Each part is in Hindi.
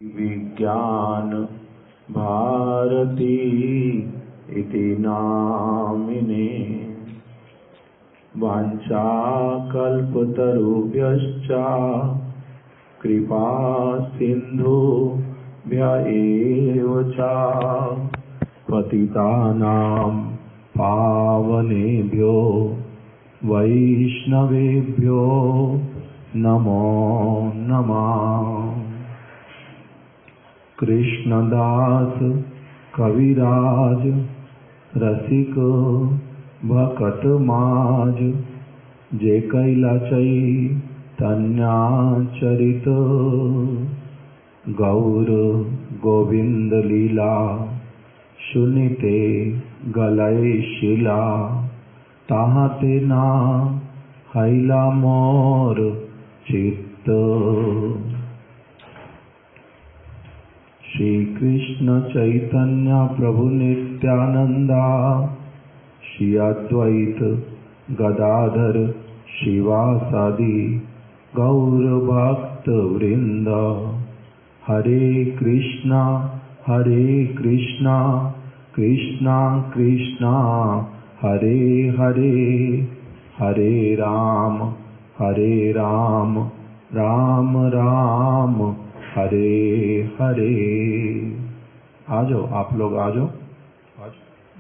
विज्ञान भारती इति नामिने वाञ्छाकल्पतरुभ्यश्च कृपा सिन्धुभ्य एव च पतितानां पावनेभ्यो वैष्णवेभ्यो नमो नमः। कृष्णदास कविराज रसिक भकत माज जे कैला चैतन्या चरित गौर गोविंद लीला सुनिते गलय शिला ताहते ना हैला मोर चित्त। श्री कृष्ण चैतन्य प्रभु नित्यानंदा श्री अद्वैत गदाधर शिवासादि गौर भक्त वृंद। हरे कृष्णा कृष्णा कृष्णा हरे हरे, हरे राम राम राम हरे हरे। आ जाओ आप लोग, आ जाओ,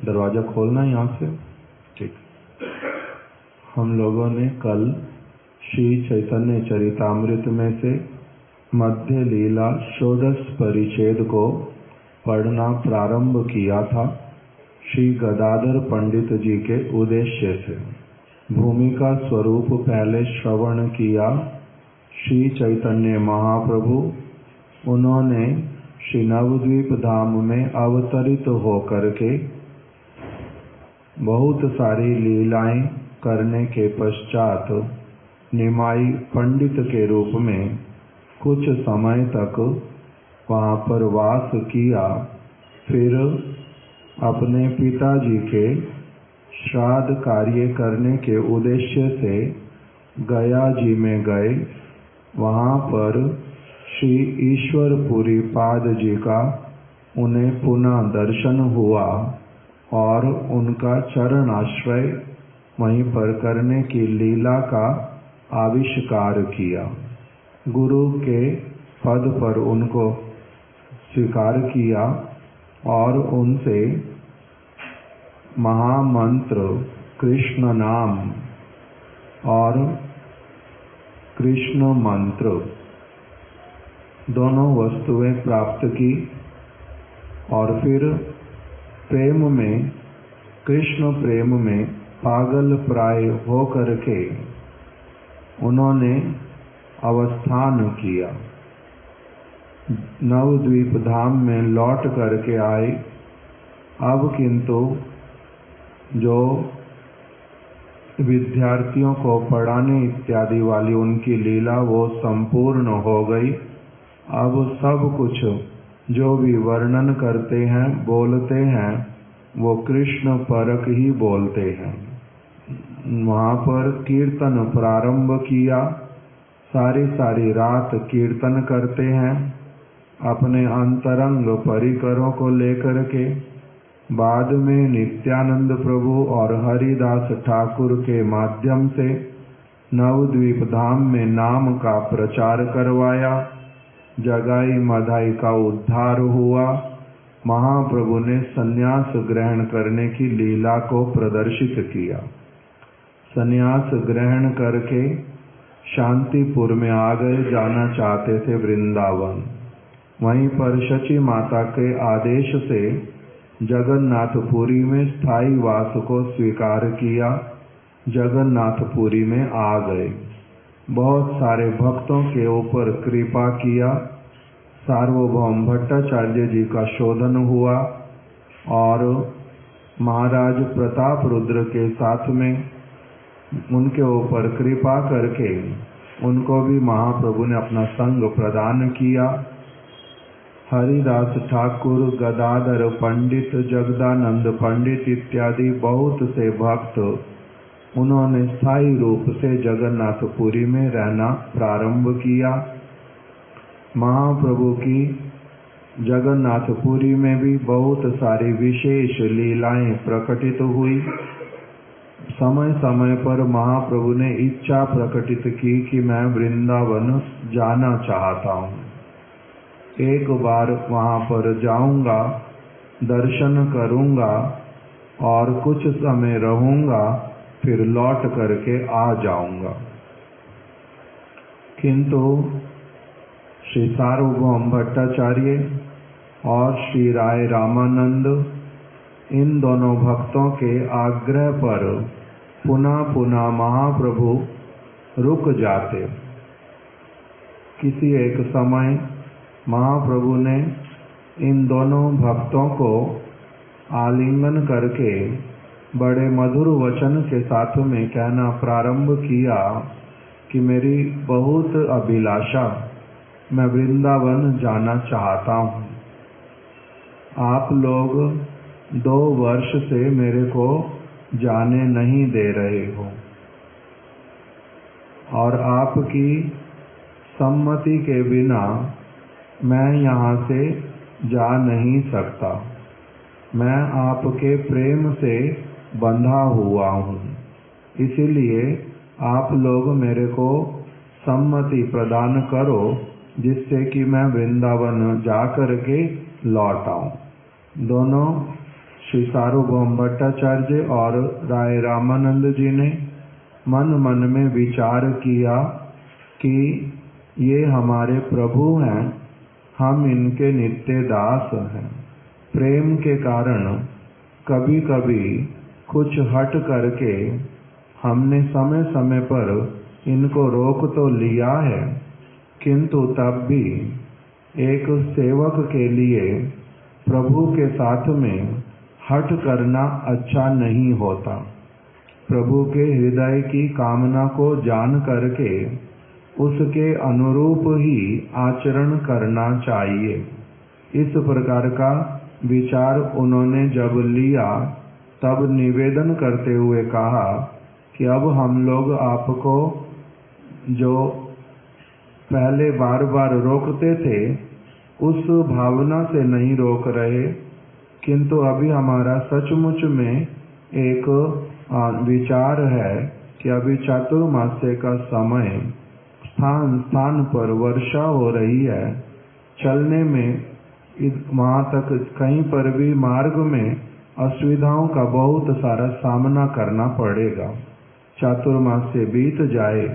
दरवाजा खोलना है यहाँ से। ठीक। हम लोगों ने कल श्री चैतन्य चरितामृत में से मध्य लीला षोडश परिच्छेद को पढ़ना प्रारंभ किया था श्री गदाधर पंडित जी के उद्देश्य से। भूमिका स्वरूप पहले श्रवण किया श्री चैतन्य महाप्रभु। उन्होंने श्री नवद्वीप धाम में अवतरित होकर के बहुत सारी लीलाएं करने के पश्चात निमाई पंडित के रूप में कुछ समय तक वहाँ पर वास किया। फिर अपने पिताजी के श्राद्ध कार्य करने के उद्देश्य से गया जी में गए। वहाँ पर श्री ईश्वरपुरी पाद जी का उन्हें पुनः दर्शन हुआ और उनका चरण आश्रय वहीं पर करने की लीला का आविष्कार किया। गुरु के पद पर उनको स्वीकार किया और उनसे महामंत्र कृष्ण नाम और कृष्ण मंत्र दोनों वस्तुएं प्राप्त की। और फिर प्रेम में, कृष्ण प्रेम में पागल प्राय हो करके उन्होंने अवस्थान किया। नवद्वीप धाम में लौट करके आए। अब किंतु जो विद्यार्थियों को पढ़ाने इत्यादि वाली उनकी लीला वो संपूर्ण हो गई। अब सब कुछ जो भी वर्णन करते हैं, बोलते हैं, वो कृष्ण परक ही बोलते हैं। वहाँ पर कीर्तन प्रारंभ किया। सारी रात कीर्तन करते हैं अपने अंतरंग परिकरों को लेकर के। बाद में नित्यानंद प्रभु और हरिदास ठाकुर के माध्यम से नवद्वीप धाम में नाम का प्रचार करवाया। जगाई मधाई का उद्धार हुआ। महाप्रभु ने सन्यास ग्रहण करने की लीला को प्रदर्शित किया। सन्यास ग्रहण करके शांतिपुर में आ गए। जाना चाहते थे वृंदावन। वहीं पर शची माता के आदेश से जगन्नाथपुरी में स्थायी वास को स्वीकार किया। जगन्नाथपुरी में आ गए। बहुत सारे भक्तों के ऊपर कृपा किया। सार्वभौम भट्टाचार्य जी का शोधन हुआ और महाराज प्रताप रुद्र के साथ में उनके ऊपर कृपा करके उनको भी महाप्रभु ने अपना संग प्रदान किया। हरिदास ठाकुर, गदाधर पंडित, जगदानंद पंडित इत्यादि बहुत से भक्त उन्होंने स्थायी रूप से जगन्नाथपुरी में रहना प्रारंभ किया। महाप्रभु की जगन्नाथपुरी में भी बहुत सारी विशेष लीलाएं प्रकटित हुई। समय समय पर महाप्रभु ने इच्छा प्रकटित की कि मैं वृंदावन जाना चाहता हूँ, एक बार वहाँ पर जाऊंगा, दर्शन करूंगा और कुछ समय रहूंगा, फिर लौट करके आ जाऊंगा। किंतु श्री सार्वभौम भट्टाचार्य और श्री राय रामानंद इन दोनों भक्तों के आग्रह पर पुनः पुनः महाप्रभु रुक जाते। किसी एक समय महाप्रभु ने इन दोनों भक्तों को आलिंगन करके बड़े मधुर वचन के साथ में कहना प्रारंभ किया कि मेरी बहुत अभिलाषा, मैं वृंदावन जाना चाहता हूँ। आप लोग 2 वर्ष से मेरे को जाने नहीं दे रहे हो और आपकी सम्मति के बिना मैं यहाँ से जा नहीं सकता। मैं आपके प्रेम से बंधा हुआ हूँ, इसीलिए आप लोग मेरे को सम्मति प्रदान करो जिससे कि मैं वृंदावन जा कर के लौट आऊँ। दोनों श्री सार्वभौम भट्टाचार्य और राय रामानंद जी ने मन मन में विचार किया कि ये हमारे प्रभु हैं, हम इनके नित्य दास हैं। प्रेम के कारण कभी कभी कुछ हट करके हमने समय समय पर इनको रोक तो लिया है, किंतु तब भी एक सेवक के लिए प्रभु के साथ में हट करना अच्छा नहीं होता। प्रभु के हृदय की कामना को जान करके उसके अनुरूप ही आचरण करना चाहिए। इस प्रकार का विचार उन्होंने जब लिया तब निवेदन करते हुए कहा कि अब हम लोग आपको जो पहले बार बार रोकते थे उस भावना से नहीं रोक रहे, किंतु अभी हमारा सचमुच में एक विचार है कि अभी चातुर्मास्य का समय, स्थान स्थान पर वर्षा हो रही है, चलने में वहाँ तक कहीं पर भी मार्ग में असुविधाओं का बहुत सारा सामना करना पड़ेगा। चातुर्मास्य बीत जाए,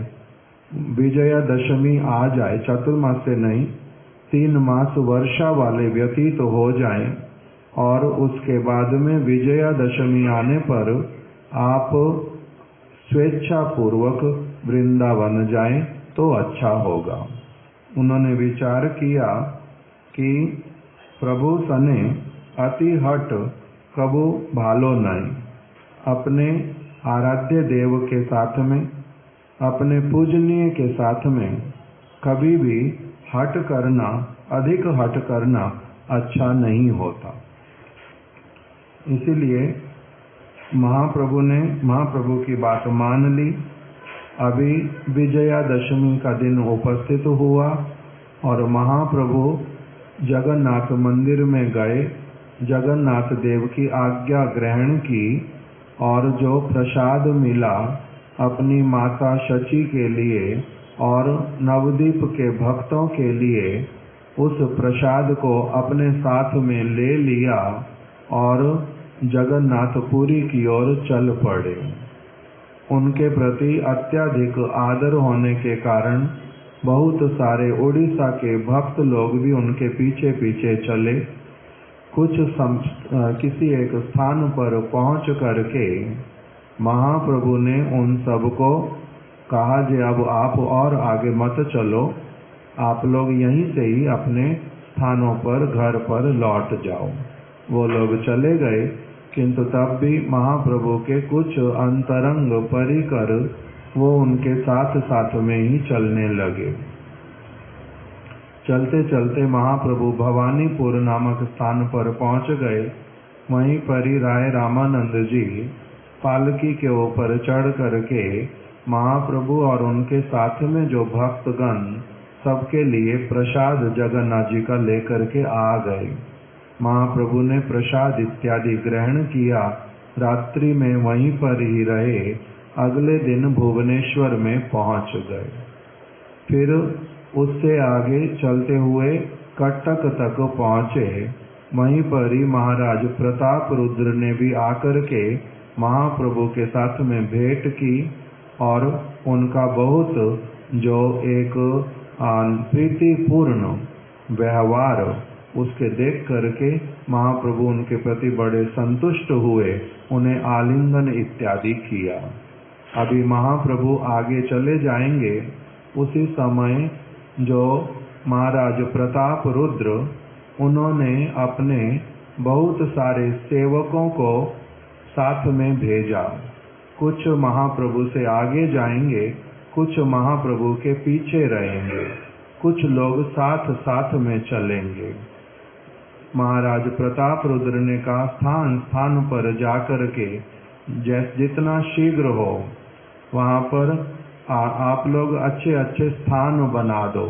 विजयादशमी आ जाए, चातुर्मास्य नहीं 3 मास वर्षा वाले व्यतीत हो जाएं और उसके बाद में विजयादशमी आने पर आप स्वेच्छा पूर्वक वृंदावन जाएं तो अच्छा होगा। उन्होंने विचार किया कि प्रभु सने अति हट कबू भालो नहीं। अपने आराध्य देव के साथ में, अपने पूजनीय के साथ में कभी भी हट करना, अधिक हट करना अच्छा नहीं होता। इसीलिए महाप्रभु की बात मान ली। अभी विजयादशमी का दिन उपस्थित हुआ और महाप्रभु जगन्नाथ मंदिर में गए, जगन्नाथ देव की आज्ञा ग्रहण की और जो प्रसाद मिला अपनी माता शची के लिए और नवदीप के भक्तों के लिए, उस प्रसाद को अपने साथ में ले लिया और जगन्नाथपुरी की ओर चल पड़े। उनके प्रति अत्यधिक आदर होने के कारण बहुत सारे उड़ीसा के भक्त लोग भी उनके पीछे पीछे चले। किसी एक स्थान पर पहुंच करके महाप्रभु ने उन सबको कहा कि अब आप और आगे मत चलो, आप लोग यहीं से ही अपने स्थानों पर, घर पर लौट जाओ। वो लोग चले गए, किंतु तब भी महाप्रभु के कुछ अंतरंग परिकर वो उनके साथ साथ में ही चलने लगे। चलते चलते महाप्रभु भवानीपुर नामक स्थान पर पहुंच गए। वहीं पर ही राय रामानंद जी पालकी के ऊपर चढ़ करके महाप्रभु और उनके साथ में जो भक्तगण सबके लिए प्रसाद जगन्नाथ जी का लेकर के आ गए। महाप्रभु ने प्रसाद इत्यादि ग्रहण किया, रात्रि में वहीं पर ही रहे, अगले दिन भुवनेश्वर में पहुंच गए। फिर उससे आगे चलते हुए कटक तक पहुंचे। वहीं पर ही महाराज प्रताप रुद्र ने भी आकर के महाप्रभु के साथ में भेंट की और उनका बहुत जो एक प्रीतिपूर्ण व्यवहार उसके देख करके महाप्रभु उनके प्रति बड़े संतुष्ट हुए, उन्हें आलिंगन इत्यादि किया। अभी महाप्रभु आगे चले जाएंगे। उसी समय जो महाराज प्रताप रुद्र उन्होंने अपने बहुत सारे सेवकों को साथ में भेजा। कुछ महाप्रभु से आगे जाएंगे, कुछ महाप्रभु के पीछे रहेंगे, कुछ लोग साथ साथ में चलेंगे। महाराज प्रताप रुद्र ने कहा, स्थान स्थान पर जाकर के जितना शीघ्र हो वहाँ पर आप लोग अच्छे अच्छे स्थान बना दो।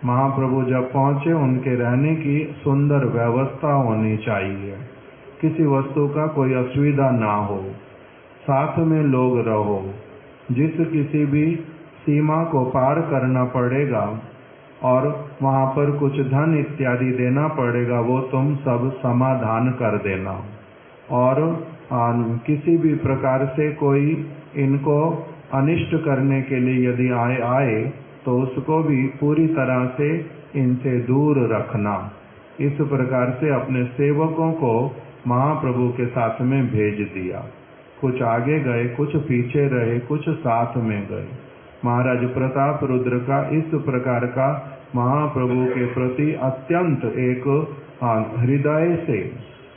महाप्रभु जब पहुँचे उनके रहने की सुंदर व्यवस्था होनी चाहिए, किसी वस्तु का कोई असुविधा ना हो, साथ में लोग रहो। जिस किसी भी सीमा को पार करना पड़ेगा और वहाँ पर कुछ धन इत्यादि देना पड़ेगा, वो तुम सब समाधान कर देना। और किसी भी प्रकार से कोई इनको अनिष्ट करने के लिए यदि आए तो उसको भी पूरी तरह से इनसे दूर रखना। इस प्रकार से अपने सेवकों को महाप्रभु के साथ में भेज दिया। कुछ आगे गए, कुछ पीछे रहे, कुछ साथ में गए। महाराज प्रताप रुद्र का इस प्रकार का महाप्रभु के प्रति अत्यंत एक हृदय से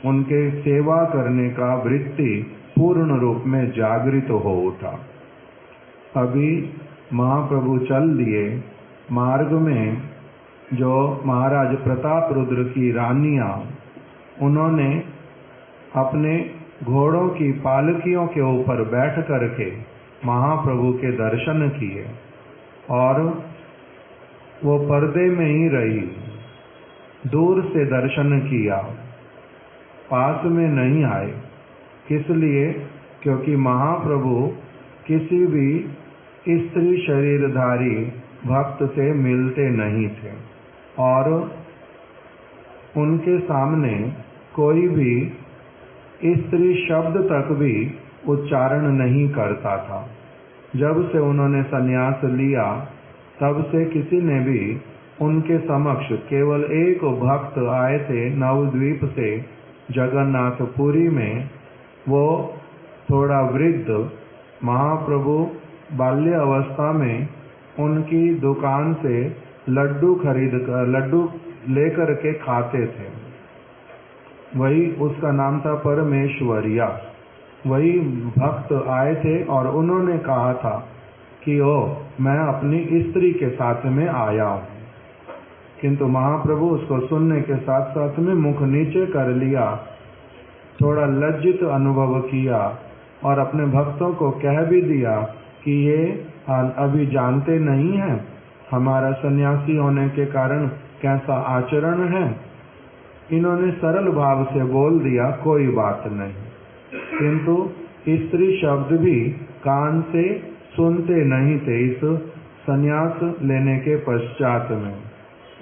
उनके सेवा करने का वृत्ति पूर्ण रूप में जागृत हो उठा। अभी महाप्रभु चल दिए। मार्ग में जो महाराज प्रताप रुद्र की रानियां, उन्होंने अपने घोड़ों की पालकियों के ऊपर बैठ करके महाप्रभु के दर्शन किए और वो पर्दे में ही रही, दूर से दर्शन किया, पास में नहीं आए। किस लिए? क्योंकि महाप्रभु किसी भी स्त्री शरीरधारी भक्त से मिलते नहीं थे और उनके सामने कोई भी स्त्री शब्द तक भी उच्चारण नहीं करता था। जब से उन्होंने संन्यास लिया तब से किसी ने भी उनके समक्ष, केवल एक भक्त आए थे नवद्वीप से जगन्नाथपुरी में, वो थोड़ा वृद्ध, महाप्रभु बाल्य अवस्था में उनकी दुकान से लड्डू लेकर के खाते थे। वही उसका नाम था परमेश्वरिया। वही भक्त आए थे और उन्होंने कहा था कि मैं अपनी स्त्री के साथ में आया हूँ। किंतु महाप्रभु उसको सुनने के साथ साथ में मुख नीचे कर लिया, थोड़ा लज्जित अनुभव किया और अपने भक्तों को कह भी दिया कि ये अभी जानते नहीं हैं हमारा सन्यासी होने के कारण कैसा आचरण है। इन्होंने सरल भाव से बोल दिया, कोई बात नहीं, किंतु स्त्री शब्द भी कान से सुनते नहीं थे इस सन्यास लेने के पश्चात में।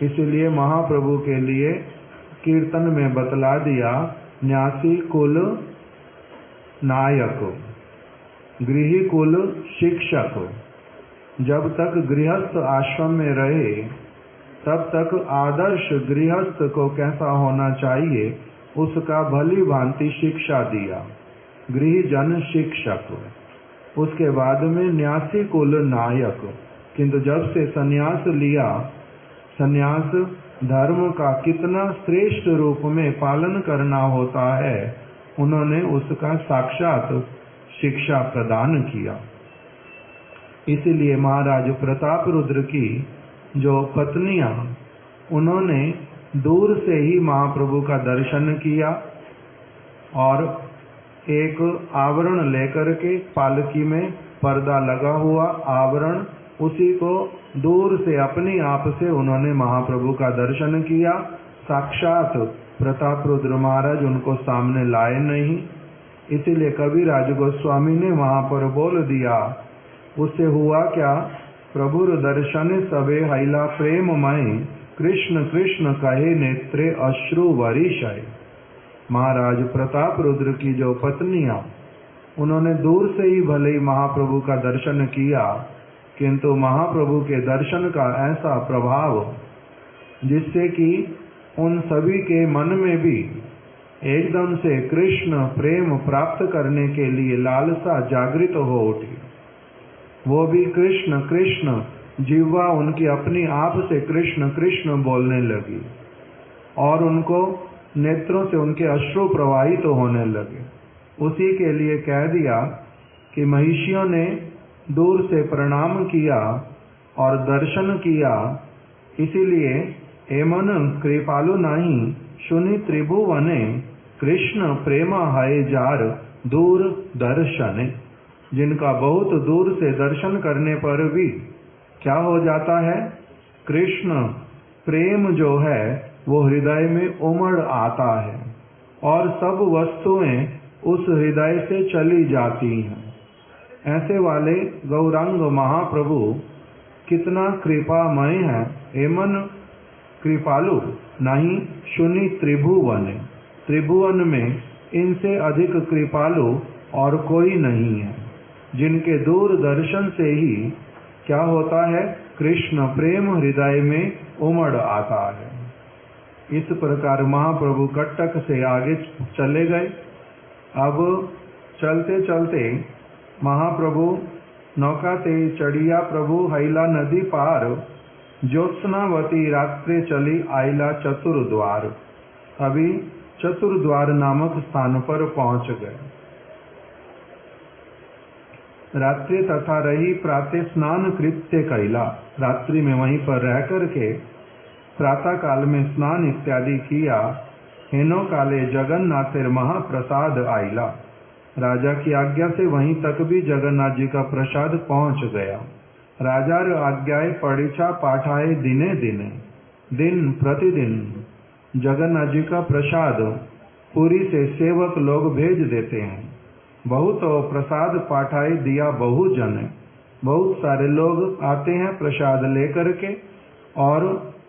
इसलिए महाप्रभु के लिए कीर्तन में बतला दिया, न्यासी कुल नायक, गृही कुल शिक्षक। जब तक गृहस्थ आश्रम में रहे तब तक आदर्श गृहस्थ को कैसा होना चाहिए उसका भली भांति शिक्षा दिया, गृहजन शिक्षक। उसके बाद में न्यासी कुल नायक। किंतु जब से सन्यास लिया, सन्यास धर्म का कितना श्रेष्ठ रूप में पालन करना होता है, उन्होंने उसका साक्षात शिक्षा प्रदान किया। इसीलिए महाराज प्रताप रुद्र की जो पत्नियां, उन्होंने दूर से ही महाप्रभु का दर्शन किया और एक आवरण लेकर के, पालकी में पर्दा लगा हुआ आवरण उसी को दूर से अपने आप से उन्होंने महाप्रभु का दर्शन किया। साक्षात प्रताप रुद्र महाराज उनको सामने लाए नहीं, इसीलिए कविराज गोस्वामी ने वहां पर बोल दिया। उससे हुआ क्या? प्रभुर दर्शन सबे हैला प्रेममय, कृष्ण कृष्ण कहे नेत्रे अश्रु वर्षय। महाराज प्रताप रुद्र की जो पत्नियां, उन्होंने दूर से ही भले ही महाप्रभु का दर्शन किया, किंतु महाप्रभु के दर्शन का ऐसा प्रभाव जिससे कि उन सभी के मन में भी एकदम से कृष्ण प्रेम प्राप्त करने के लिए लालसा जागृत हो उठी। वो भी कृष्ण कृष्ण, जिह्वा उनकी अपनी आप से कृष्ण कृष्ण बोलने लगी और उनको नेत्रों से उनके अश्रु प्रवाहित होने लगे। उसी के लिए कह दिया कि महिषियों ने दूर से प्रणाम किया और दर्शन किया, इसीलिए एमन कृपालु नहीं सुनि त्रिभुवने, कृष्ण प्रेम है जार दूर दर्शने। जिनका बहुत दूर से दर्शन करने पर भी क्या हो जाता है? कृष्ण प्रेम जो है वो हृदय में उमड़ आता है और सब वस्तुएं उस हृदय से चली जाती हैं। ऐसे वाले गौरांग महाप्रभु कितना कृपामय है। एमन कृपालु नहीं सुनि त्रिभुवन, त्रिभुवन में इनसे अधिक कृपालु और कोई नहीं है। जिनके दूर दर्शन से ही क्या होता है? कृष्ण प्रेम हृदय में उमड़ आता है। इस प्रकार महाप्रभु कटक से आगे चले गए। अब चलते चलते महाप्रभु नौका ते चढ़िया प्रभु हैला नदी पार, ज्योत्सनावती रात्रि चली आइला चतुर्द्वार। अभी चतुर्द्वार नामक स्थान पर पहुंच गए। रात्रि तथा रही प्रातः स्नान कृत्य कैला। रात्रि में वहीं पर रह करके प्रातः काल में स्नान इत्यादि किया। हेनो काले जगन्नाथेर महाप्रसाद आइला। राजा की आज्ञा से वहीं तक भी जगन्नाथ जी का प्रसाद पहुंच गया। राजार आज्ञाएं परीक्षा पाठाए दिने दिने, दिन प्रतिदिन जगन्नाथ जी का प्रसाद पुरी से सेवक लोग भेज देते हैं। बहुत प्रसाद पाठाए दिया बहु जन, बहुत सारे लोग आते हैं प्रसाद लेकर के और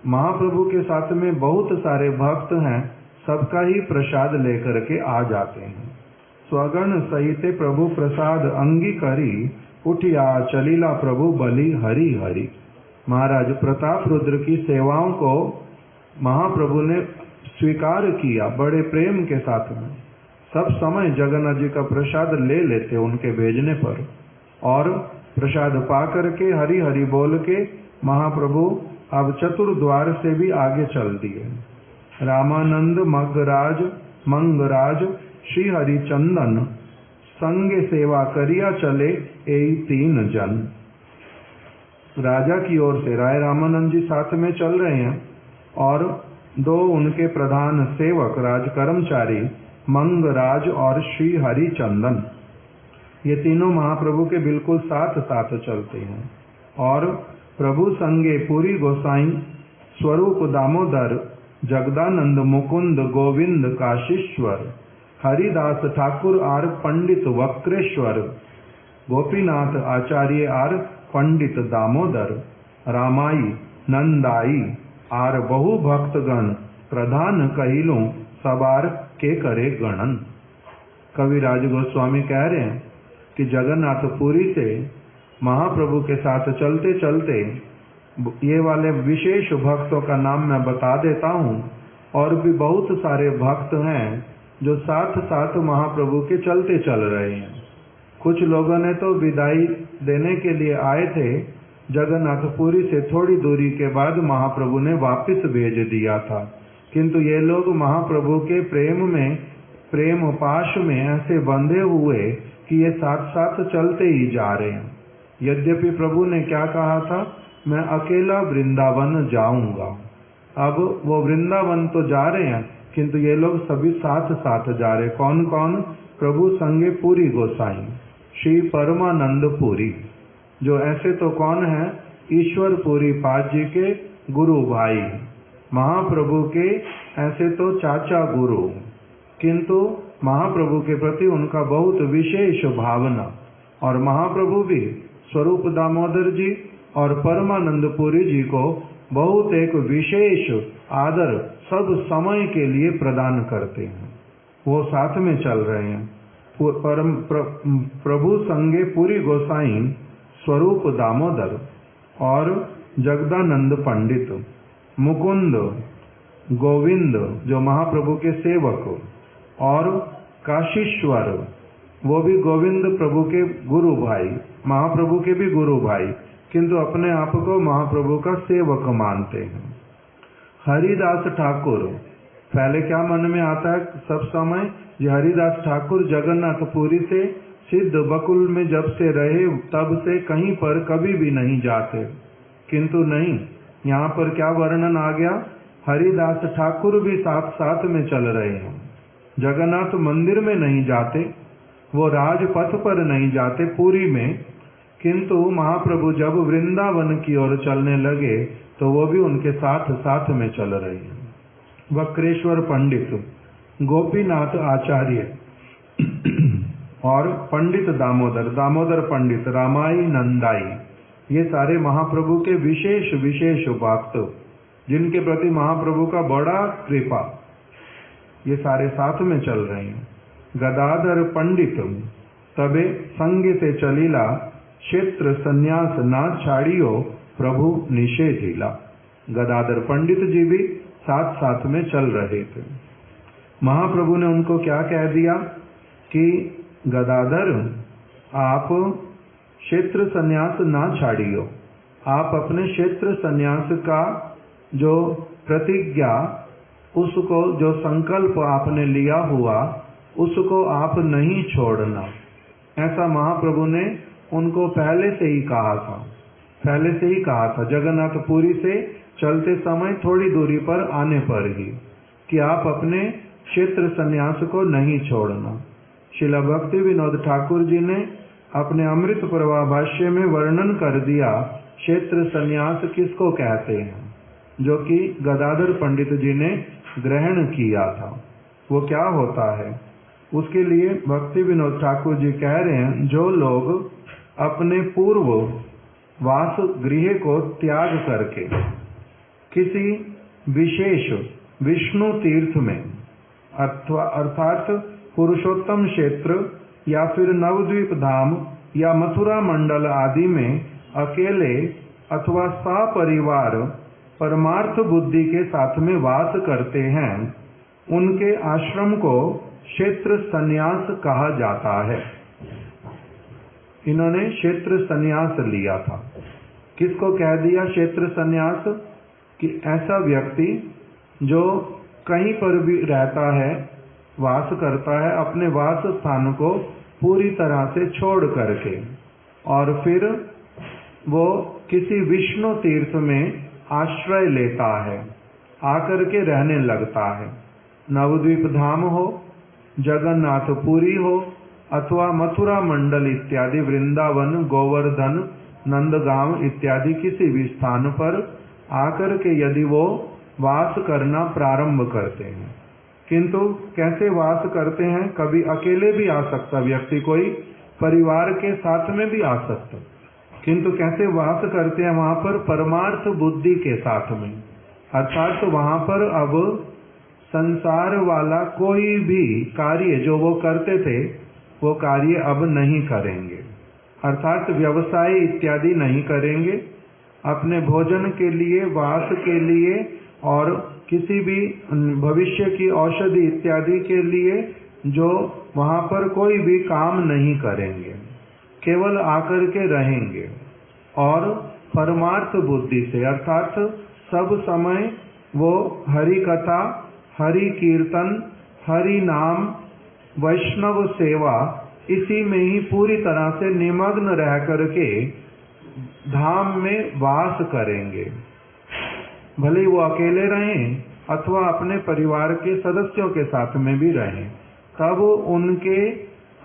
महाप्रभु के साथ में बहुत सारे भक्त हैं, सबका ही प्रसाद लेकर के आ जाते हैं। स्वगण सहित प्रभु प्रसाद अंगी करी, उठिया चलीला प्रभु बलि हरि हरि। महाराज प्रताप रुद्र की सेवाओं को महाप्रभु ने स्वीकार किया बड़े प्रेम के साथ में। सब समय जगन्नाथ जी का प्रसाद ले लेते उनके भेजने पर और प्रसाद पा करके हरि हरि बोल के महाप्रभु अब चतुर्द्वार से भी आगे चल दिए। रामानंद मगराज मंगराज श्री हरिचंदन संग सेवा करिया चले यही तीन जन। राजा की ओर से राय रामानंद जी साथ में चल रहे हैं और दो उनके प्रधान सेवक राज कर्मचारी मंगराज और श्री हरिचंदन, ये तीनों महाप्रभु के बिल्कुल साथ साथ चलते हैं। और प्रभु संगे पूरी गोसाई स्वरूप दामोदर जगदानंद मुकुंद गोविंद काशीश्वर, हरिदास ठाकुर आर पंडित वक्रेश्वर, गोपीनाथ आचार्य आर पंडित दामोदर, रामाई नंदाई आर बहु भक्तगण, प्रधान कहिलू सबार के करे गणन। कविराज गोस्वामी कह रहे हैं कि जगन्नाथपुरी से महाप्रभु के साथ चलते चलते ये वाले विशेष भक्तों का नाम मैं बता देता हूँ। और भी बहुत सारे भक्त हैं जो साथ साथ महाप्रभु के चलते चल रहे हैं। कुछ लोगों ने तो विदाई देने के लिए आए थे, जगन्नाथपुरी से थोड़ी दूरी के बाद महाप्रभु ने वापस भेज दिया था, किंतु ये लोग महाप्रभु के प्रेम में, प्रेम पाश में ऐसे बंधे हुए कि ये साथ साथ चलते ही जा रहे हैं। यद्यपि प्रभु ने क्या कहा था, मैं अकेला वृंदावन जाऊंगा। अब वो वृंदावन तो जा रहे हैं, किंतु ये लोग सभी साथ साथ जा रहे। कौन कौन? प्रभु संगे पूरी गोसाई, श्री परमानंद पुरी। जो ऐसे तो कौन है? ईश्वरपुरी पाद जी के गुरु भाई, महाप्रभु के ऐसे तो चाचा गुरु, किंतु महाप्रभु के प्रति उनका बहुत विशेष भावना, और महाप्रभु भी स्वरूप दामोदर जी और परमानंद पुरी जी को बहुत एक विशेष आदर सब समय के लिए प्रदान करते हैं। वो साथ में चल रहे हैं। प्रभु संगे पुरी गोसाई स्वरूप दामोदर और जगदानंद पंडित, मुकुंद गोविंद जो महाप्रभु के सेवक, और काशीश्वर वो भी गोविंद प्रभु के गुरु भाई, महाप्रभु के भी गुरु भाई, किंतु अपने आप को महाप्रभु का सेवक मानते हैं। हरिदास ठाकुर, पहले क्या मन में आता है सब समय, ये हरिदास ठाकुर जगन्नाथपुरी से सिद्ध बकुल में जब से रहे तब से कहीं पर कभी भी नहीं जाते, किंतु नहीं, यहाँ पर क्या वर्णन आ गया, हरिदास ठाकुर भी साथ साथ में चल रहे हैं। जगन्नाथ मंदिर में नहीं जाते, वो राजपथ पर नहीं जाते पुरी में, किंतु महाप्रभु जब वृंदावन की ओर चलने लगे तो वो भी उनके साथ साथ में चल रहे हैं। वक्रेश्वर पंडित, गोपीनाथ आचार्य और पंडित दामोदर, दामोदर पंडित, रामाई नंदाई, ये सारे महाप्रभु के विशेष विशेष भक्त, जिनके प्रति महाप्रभु का बड़ा कृपा, ये सारे साथ में चल रहे हैं। गदाधर पंडित, तबे संग से चलीला, क्षेत्र संन्यास ना छाड़ियो, प्रभु निषेधिला। गदाधर पंडित जी भी साथ साथ में चल रहे थे। महाप्रभु ने उनको क्या कह दिया कि गदाधर आप क्षेत्र संन्यास ना छाड़ियो, आप अपने क्षेत्र संन्यास का जो प्रतिज्ञा, उसको जो संकल्प आपने लिया हुआ उसको आप नहीं छोड़ना। ऐसा महाप्रभु ने उनको पहले से ही कहा था, पहले से ही कहा था जगन्नाथपुरी से चलते समय थोड़ी दूरी पर आने पर ही, कि आप अपने क्षेत्र संन्यास को नहीं छोड़ना। श्रील भक्ति विनोद ठाकुर जी ने अपने अमृत प्रवाह भाष्य में वर्णन कर दिया क्षेत्र संन्यास किसको कहते हैं, जो कि गदाधर पंडित जी ने ग्रहण किया था। वो क्या होता है, उसके लिए भक्ति विनोद ठाकुर जी कह रहे हैं, जो लोग अपने पूर्व वास गृह को त्याग करके किसी विशेष विष्णु तीर्थ में अर्थात पुरुषोत्तम क्षेत्र या फिर नवद्वीप धाम या मथुरा मंडल आदि में अकेले अथवा सपरिवार परमार्थ बुद्धि के साथ में वास करते हैं, उनके आश्रम को क्षेत्र संन्यास कहा जाता है। इन्होंने क्षेत्र संन्यास लिया था। किसको कह दिया क्षेत्र संन्यास? कि ऐसा व्यक्ति जो कहीं पर भी रहता है, वास करता है, अपने वास स्थान को पूरी तरह से छोड़ करके और फिर वो किसी विष्णु तीर्थ में आश्रय लेता है, आकर के रहने लगता है। नवद्वीप धाम हो, जगन्नाथपुरी हो, अथवा मथुरा मंडल इत्यादि, वृंदावन, गोवर्धन, नंदगांव इत्यादि किसी भी स्थान पर आकर के यदि वो वास करना प्रारंभ करते हैं, किंतु कैसे वास करते हैं? कभी अकेले भी आ सकता व्यक्ति, कोई परिवार के साथ में भी आ सकता, किंतु कैसे वास करते हैं वहां पर? परमार्थ बुद्धि के साथ में, अर्थात वहां पर अब संसार वाला कोई भी कार्य जो वो करते थे वो कार्य अब नहीं करेंगे, अर्थात व्यवसाय इत्यादि नहीं करेंगे। अपने भोजन के लिए, वास के लिए और किसी भी भविष्य की औषधि इत्यादि के लिए जो वहां पर कोई भी काम नहीं करेंगे, केवल आकर के रहेंगे और परमार्थ बुद्धि से, अर्थात सब समय वो हरि कथा, हरि कीर्तन, हरि नाम, वैष्णव सेवा, इसी में ही पूरी तरह से निमग्न रह करके धाम में वास करेंगे। भले वो अकेले रहें अथवा अपने परिवार के सदस्यों के साथ में भी रहें, तब उनके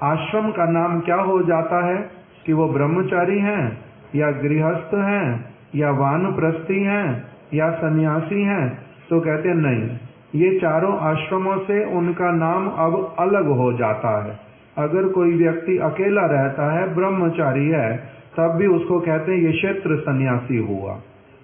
आश्रम का नाम क्या हो जाता है? कि वो ब्रह्मचारी हैं या गृहस्थ हैं या वानप्रस्थी हैं या सन्यासी हैं, तो कहते हैं नहीं, ये चारों आश्रमों से उनका नाम अब अलग हो जाता है। अगर कोई व्यक्ति अकेला रहता है, ब्रह्मचारी है, तब भी उसको कहते हैं ये क्षेत्र सन्यासी हुआ।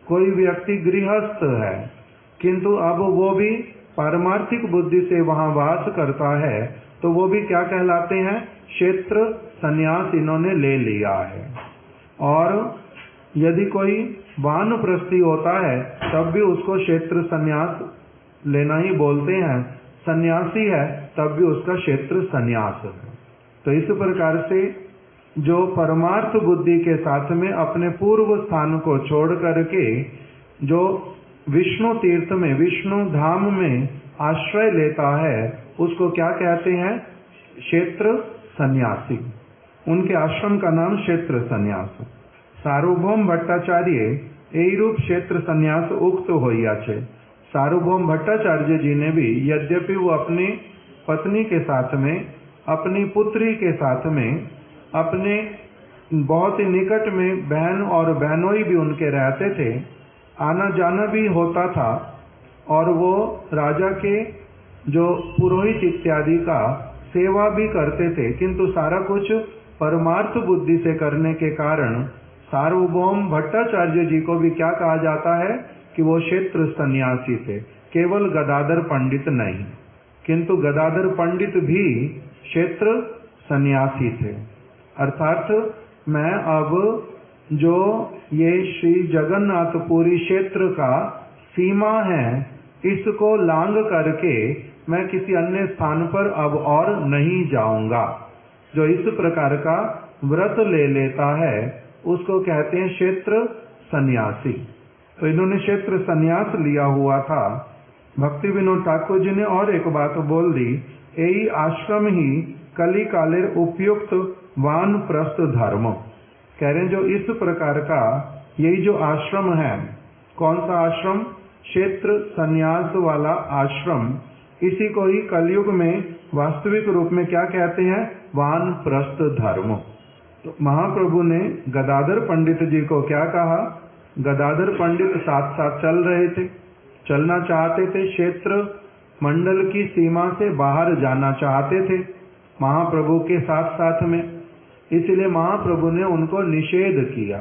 कोई व्यक्ति गृहस्थ है किंतु अब वो भी पारमार्थिक बुद्धि से वहां वास करता है, तो वो भी क्या कहलाते हैं? क्षेत्र सन्यास इन्होंने ले लिया है। और यदि कोई वानप्रस्थी होता है तब भी उसको क्षेत्र सन्यास लेना ही बोलते हैं। सन्यासी है तब भी उसका क्षेत्र सन्यास है। तो इस प्रकार से जो परमार्थ बुद्धि के साथ में अपने पूर्व स्थान को छोड़ करके जो विष्णु तीर्थ में, विष्णु धाम में आश्रय लेता है, उसको क्या कहते हैं? क्षेत्र सन्यासी। उनके आश्रम का नाम क्षेत्र सन्यास। सार्वभौम भट्टाचार्य यही रूप क्षेत्र सन्यास उक्त होइया छे। सार्वभौम भट्टाचार्य जी ने भी, यद्यपि वो अपनी पत्नी के साथ में, अपनी पुत्री के साथ में, अपने बहुत ही निकट में बहन और बहनोई भी उनके रहते थे, आना जाना भी होता था, और वो राजा के जो पुरोहित इत्यादि का सेवा भी करते थे, किंतु सारा कुछ परमार्थ बुद्धि से करने के कारण सार्वभौम भट्टाचार्य जी को भी क्या कहा जाता है कि वो क्षेत्र सन्यासी थे। केवल गदाधर पंडित नहीं, किंतु गदाधर पंडित भी क्षेत्र सन्यासी थे। अर्थात मैं अब जो ये श्री जगन्नाथपुरी क्षेत्र का सीमा है, इसको लांग करके मैं किसी अन्य स्थान पर अब और नहीं जाऊंगा। जो इस प्रकार का व्रत ले लेता है उसको कहते हैं क्षेत्र सन्यासी। तो इन्होंने क्षेत्र सन्यास लिया हुआ था। भक्ति विनोद ठाकुर जी ने और एक बात बोल दी, यही आश्रम ही कली काले उपयुक्त वानप्रस्थ धर्म। कह रहे हैं जो इस प्रकार का यही जो आश्रम है, कौन सा आश्रम? क्षेत्र सन्यास वाला आश्रम। इसी को ही कलयुग में वास्तविक रूप में क्या कहते हैं? वानप्रस्थ धर्म। तो महाप्रभु ने गदाधर पंडित जी को क्या कहा? गदाधर पंडित साथ साथ चल रहे थे, चलना चाहते थे, क्षेत्र मंडल की सीमा से बाहर जाना चाहते थे महाप्रभु के साथ साथ में। इसलिए महाप्रभु ने उनको निषेध किया।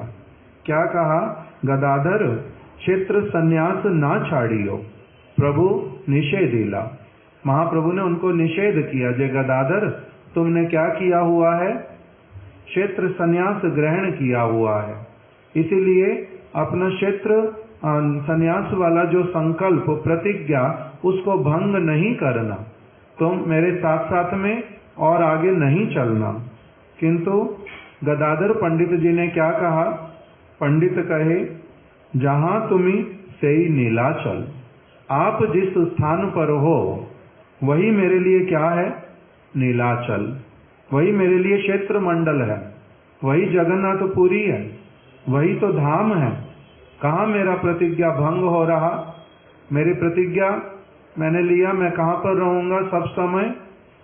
क्या कहा? गदाधर क्षेत्र सन्यास ना छाड़ियो, प्रभु निषेधिला। महाप्रभु ने उनको निषेध किया, जय गदाधर तुमने क्या किया हुआ है? क्षेत्र सन्यास ग्रहण किया हुआ है, इसीलिए अपना क्षेत्र सन्यास वाला जो संकल्प, प्रतिज्ञा, उसको भंग नहीं करना। तुम मेरे साथ साथ में और आगे नहीं चलना। किंतु गदाधर पंडित जी ने क्या कहा? पंडित कहे, जहां तुम्ही सेई नीलाचल। आप जिस स्थान पर हो वही मेरे लिए क्या है? नीलाचल। वही मेरे लिए क्षेत्र मंडल है, वही जगन्नाथपुरी है, वही तो धाम है। कहाँ मेरा प्रतिज्ञा भंग हो रहा? मेरी प्रतिज्ञा मैंने लिया, मैं कहाँ पर रहूंगा? सब समय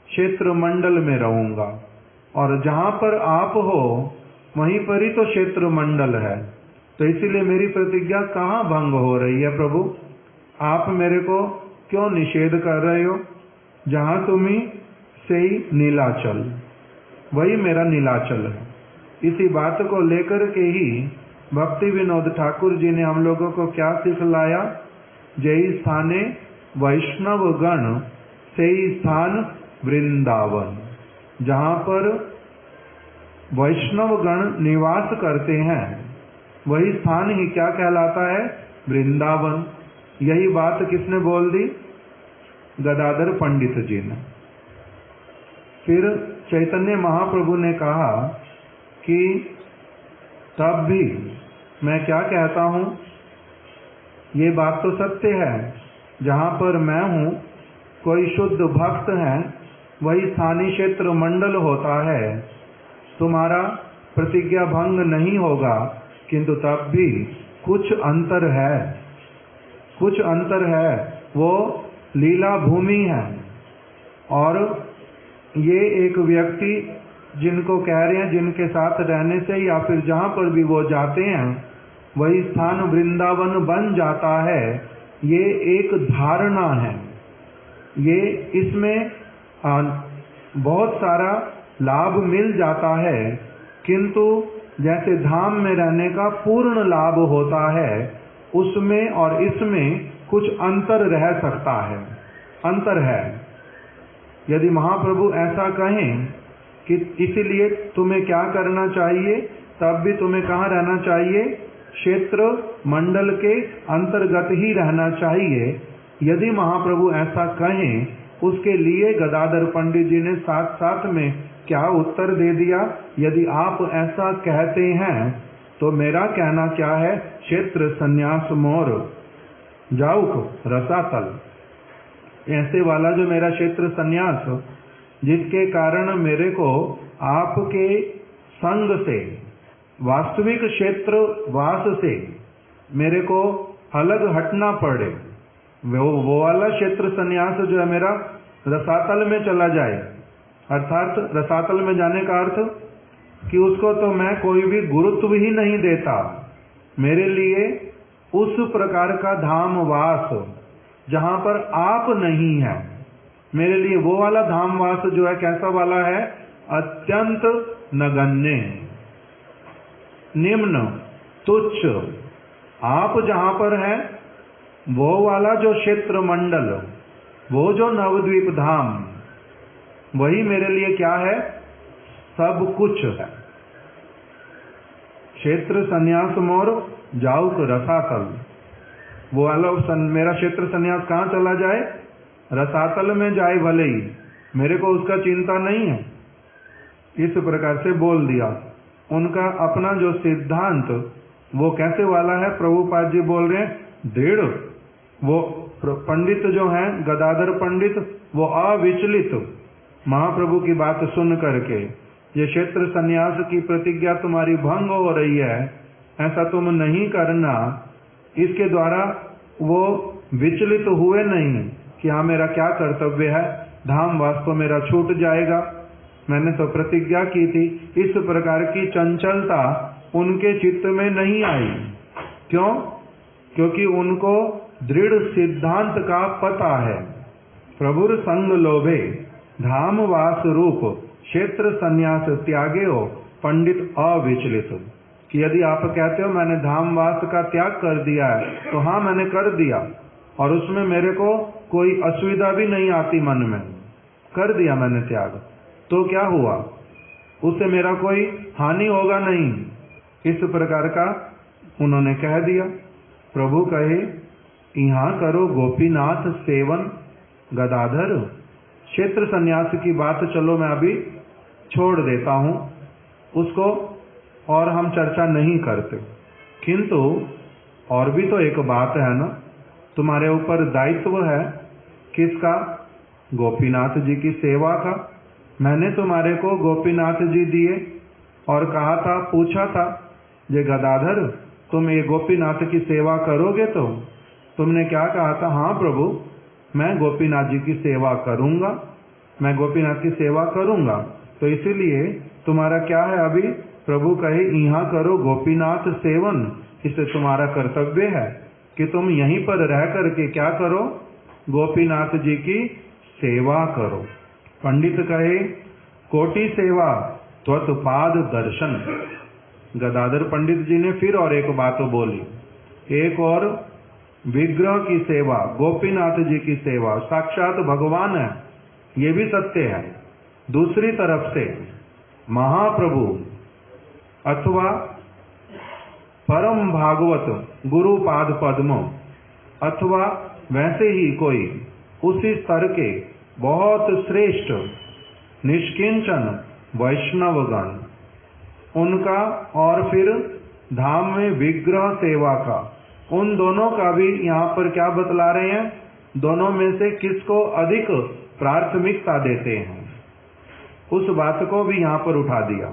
क्षेत्र मंडल में रहूंगा, और जहां पर आप हो वहीं पर ही तो क्षेत्र मंडल है। तो इसीलिए मेरी प्रतिज्ञा कहाँ भंग हो रही है? प्रभु आप मेरे को क्यों निषेध कर रहे हो? जहां तुम्ही सेई नीलाचल, वही मेरा नीलाचल है। इसी बात को लेकर के ही भक्ति विनोद ठाकुर जी ने हम लोगों को क्या सिखलाया? जय स्थाने वैष्णव गण सेई स्थान वृंदावन। जहां पर वैष्णव गण निवास करते हैं वही स्थान ही क्या कहलाता है? वृंदावन। यही बात किसने बोल दी? गदाधर पंडित जी ने। फिर चैतन्य महाप्रभु ने कहा कि तब भी मैं क्या कहता हूं, ये बात तो सत्य है, जहां पर मैं हूं कोई शुद्ध भक्त है, वही स्थानीय क्षेत्र मंडल होता है, तुम्हारा प्रतिज्ञा भंग नहीं होगा। किंतु तब भी कुछ अंतर है, कुछ अंतर है। वो लीला भूमि है, और ये एक व्यक्ति जिनको कह रहे हैं, जिनके साथ रहने से या फिर जहां पर भी वो जाते हैं वही स्थान वृंदावन बन जाता है, ये एक धारणा है। ये इसमें बहुत सारा लाभ मिल जाता है, किंतु जैसे धाम में रहने का पूर्ण लाभ होता है, उसमें और इसमें कुछ अंतर रह सकता है, अंतर है। यदि महाप्रभु ऐसा कहें कि इसीलिए तुम्हें क्या करना चाहिए, तब भी तुम्हें कहाँ रहना चाहिए, क्षेत्र मंडल के अंतर्गत ही रहना चाहिए। यदि महाप्रभु ऐसा कहें, उसके लिए गदाधर पंडित जी ने साथ साथ में क्या उत्तर दे दिया, यदि आप ऐसा कहते हैं तो मेरा कहना क्या है, क्षेत्र संन्यास मोर जाऊक रसातल। ऐसे वाला जो मेरा क्षेत्र संन्यास, जिसके कारण मेरे को आपके संग से, वास्तविक क्षेत्र वास से मेरे को अलग हटना पड़े, वो वाला क्षेत्र संन्यास जो है मेरा रसातल में चला जाए। अर्थात रसातल में जाने का अर्थ कि उसको तो मैं कोई भी गुरुत्व ही नहीं देता। मेरे लिए उस प्रकार का धाम वास जहां पर आप नहीं है, मेरे लिए वो वाला धाम वास जो है कैसा वाला है, अत्यंत नगण्य, निम्न, तुच्छ। आप जहां पर है वो वाला जो क्षेत्र मंडल, वो जो नवद्वीप धाम, वही मेरे लिए क्या है, सब कुछ है। क्षेत्र संन्यास मोर जाऊक रसातल, वो वाला मेरा क्षेत्र संन्यास कहाँ चला जाए, रसातल में जाए भले ही, मेरे को उसका चिंता नहीं है। इस प्रकार से बोल दिया। उनका अपना जो सिद्धांत वो कैसे वाला है, प्रभुपाद जी बोल रहे हैं दृढ़। वो पंडित जो हैं गदाधर पंडित, वो अविचलित महाप्रभु की बात सुन करके, ये क्षेत्र संन्यास की प्रतिज्ञा तुम्हारी भंग हो रही है, ऐसा तुम नहीं करना, इसके द्वारा वो विचलित हुए नहीं कि हाँ मेरा क्या कर्तव्य है, धाम वास्तव मेरा छूट जाएगा, मैंने तो प्रतिज्ञा की थी। इस प्रकार की चंचलता उनके चित्त में नहीं आई। क्यों? क्योंकि उनको दृढ़ सिद्धांत का पता है। प्रभुर संग लोभे धाम वास रूप क्षेत्र संन्यास त्यागे हो पंडित अविचलित। कि यदि आप कहते हो मैंने धाम वास का त्याग कर दिया है, तो हाँ मैंने कर दिया, और उसमें मेरे को कोई असुविधा भी नहीं आती, मन में कर दिया मैंने त्याग, तो क्या हुआ, उससे मेरा कोई हानि होगा नहीं। इस प्रकार का उन्होंने कह दिया। प्रभु कहे यहाँ करो गोपीनाथ सेवन गदाधर। क्षेत्र संन्यास की बात चलो मैं अभी छोड़ देता हूँ, उसको और हम चर्चा नहीं करते, किंतु और भी तो एक बात है ना, तुम्हारे ऊपर दायित्व है किसका, गोपीनाथ जी की सेवा का। मैंने तुम्हारे को गोपीनाथ जी दिए और कहा था, पूछा था, ये गदाधर तुम ये गोपीनाथ की सेवा करोगे? तो तुमने क्या कहा था? हाँ प्रभु मैं गोपीनाथ जी की सेवा करूंगा, मैं गोपीनाथ की सेवा करूंगा। तो इसीलिए तुम्हारा क्या है अभी? प्रभु कहे यहाँ करो गोपीनाथ सेवन। इससे तुम्हारा कर्तव्य है कि तुम यहीं पर रह करके क्या करो, गोपीनाथ जी की सेवा करो। पंडित कहे कोटि सेवा त्वत्पाद दर्शन। गदाधर पंडित जी ने फिर और एक बात बोली, एक और विग्रह की सेवा, गोपीनाथ जी की सेवा, साक्षात भगवान है, ये भी सत्य है। दूसरी तरफ से महाप्रभु अथवा परम भागवत गुरुपाद पद्म अथवा वैसे ही कोई उसी स्तर के बहुत श्रेष्ठ निष्किंचन वैष्णवगण, उनका और फिर धाम में विग्रह सेवा का, उन दोनों का भी यहाँ पर क्या बतला रहे हैं, दोनों में से किसको अधिक प्राथमिकता देते हैं, उस बात को भी यहाँ पर उठा दिया।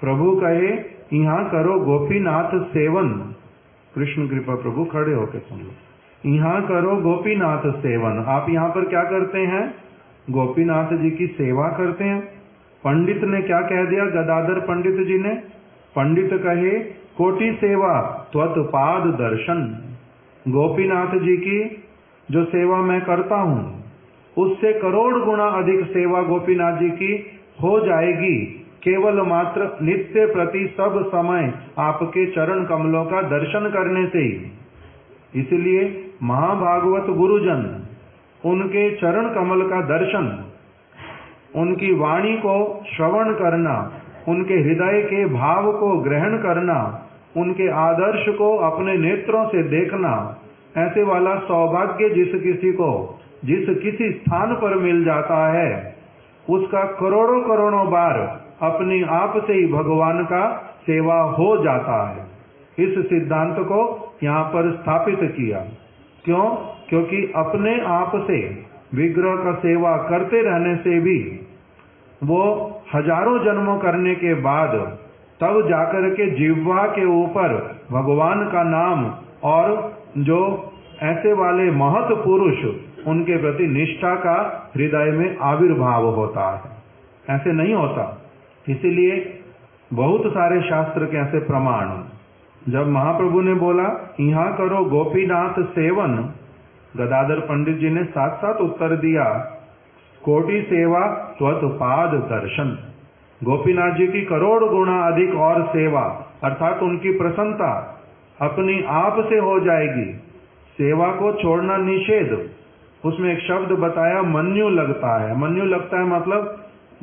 प्रभु कहे यहाँ करो गोपीनाथ सेवन। कृष्ण कृपा प्रभु खड़े होकर सुन लो, यहाँ करो गोपीनाथ सेवन। आप यहाँ पर क्या करते हैं? गोपीनाथ जी की सेवा करते हैं। पंडित ने क्या कह दिया? गदाधर पंडित जी ने, पंडित कहे कोटि सेवा त्वत्पाद दर्शन। गोपीनाथ जी की जो सेवा मैं करता हूँ उससे करोड़ गुना अधिक सेवा गोपीनाथ जी की हो जाएगी, केवल मात्र नित्य प्रति सब समय आपके चरण कमलों का दर्शन करने से ही। इसलिए महाभागवत गुरुजन उनके चरण कमल का दर्शन, उनकी वाणी को श्रवण करना, उनके हृदय के भाव को ग्रहण करना, उनके आदर्श को अपने नेत्रों से देखना, ऐसे वाला सौभाग्य जिस किसी स्थान पर मिल जाता है उसका करोड़ों करोड़ों बार अपने आप से ही भगवान का सेवा हो जाता है। इस सिद्धांत को यहाँ पर स्थापित किया। क्यों? क्योंकि अपने आप से विग्रह का सेवा करते रहने से भी वो हजारों जन्मों करने के बाद तब जाकर के जिह्वा के ऊपर भगवान का नाम और जो ऐसे वाले महत पुरुष उनके प्रति निष्ठा का हृदय में आविर्भाव होता है। ऐसे नहीं होता। इसीलिए बहुत सारे शास्त्र के ऐसे प्रमाण, जब महाप्रभु ने बोला यहाँ करो गोपीनाथ सेवन, गदाधर पंडित जी ने साथ साथ उत्तर दिया कोटि सेवा त्वत्पाद दर्शन। गोपीनाथ जी की करोड़ गुना अधिक और सेवा अर्थात उनकी प्रसन्नता अपनी आप से हो जाएगी। सेवा को छोड़ना निषेध। उसमें एक शब्द बताया मन्यु लगता है। मन्यु लगता है मतलब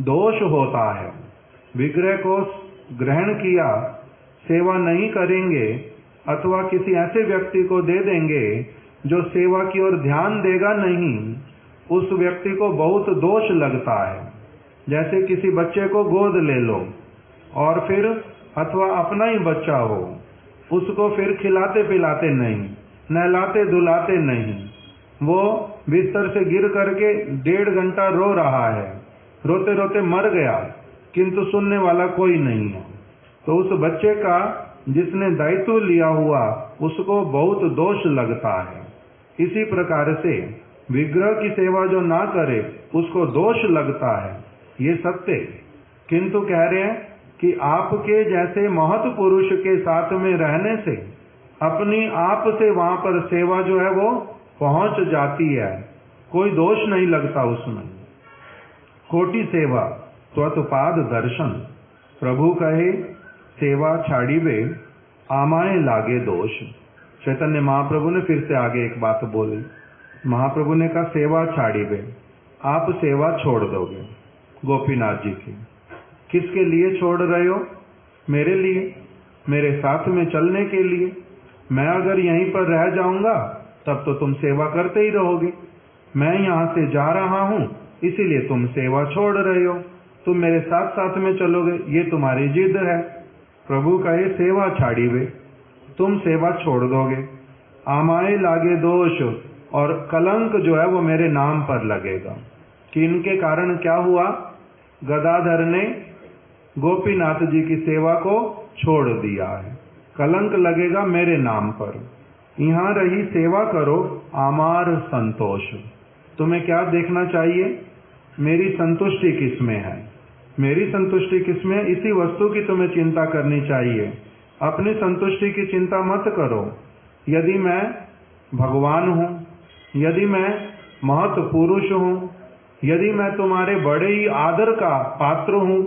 दोष होता है। विग्रह को ग्रहण किया, सेवा नहीं करेंगे अथवा किसी ऐसे व्यक्ति को दे देंगे जो सेवा की ओर ध्यान देगा नहीं, उस व्यक्ति को बहुत दोष लगता है। जैसे किसी बच्चे को गोद ले लो और फिर अथवा अपना ही बच्चा हो, उसको फिर खिलाते पिलाते नहीं, नहलाते धुलाते नहीं, वो बिस्तर से गिर करके 1.5 घंटा रो रहा है, रोते रोते मर गया, किंतु सुनने वाला कोई नहीं है, तो उस बच्चे का जिसने दायित्व लिया हुआ उसको बहुत दोष लगता है। इसी प्रकार से विग्रह की सेवा जो ना करे उसको दोष लगता है, ये सत्य। किंतु कह रहे हैं कि आपके जैसे महत पुरुष के साथ में रहने से अपनी आप से वहां पर सेवा जो है वो पहुंच जाती है, कोई दोष नहीं लगता उसमें। कोटि सेवा त्वत्पाद दर्शन। प्रभु कहे सेवा छाड़ीबे आमाए लागे दोष। चैतन्य महाप्रभु ने फिर से आगे एक बात बोली। महाप्रभु ने कहा सेवा छाड़ीबे, आप सेवा छोड़ दोगे गोपीनाथ जी की। किसके लिए छोड़ रहे हो? मेरे लिए, मेरे साथ में चलने के लिए। मैं अगर यहीं पर रह जाऊंगा तब तो तुम सेवा करते ही रहोगे। मैं यहाँ से जा रहा हूँ इसीलिए तुम सेवा छोड़ रहे हो, तुम मेरे साथ साथ में चलोगे, ये तुम्हारी जिद है। प्रभु कहे सेवा छाड़ीवे, तुम सेवा छोड़ दोगे, आमाए लागे दोष, और कलंक जो है वो मेरे नाम पर लगेगा। कि इनके कारण क्या हुआ? गदाधर ने गोपीनाथ जी की सेवा को छोड़ दिया है, कलंक लगेगा मेरे नाम पर। यहाँ रही सेवा करो आमार संतोष। तुम्हें क्या देखना चाहिए? मेरी संतुष्टि किसमें है, मेरी संतुष्टि किसमें? इसी वस्तु की तुम्हें चिंता करनी चाहिए। अपनी संतुष्टि की चिंता मत करो। यदि मैं भगवान हूँ, यदि मैं महत पुरुष हूँ, यदि मैं तुम्हारे बड़े ही आदर का पात्र हूँ,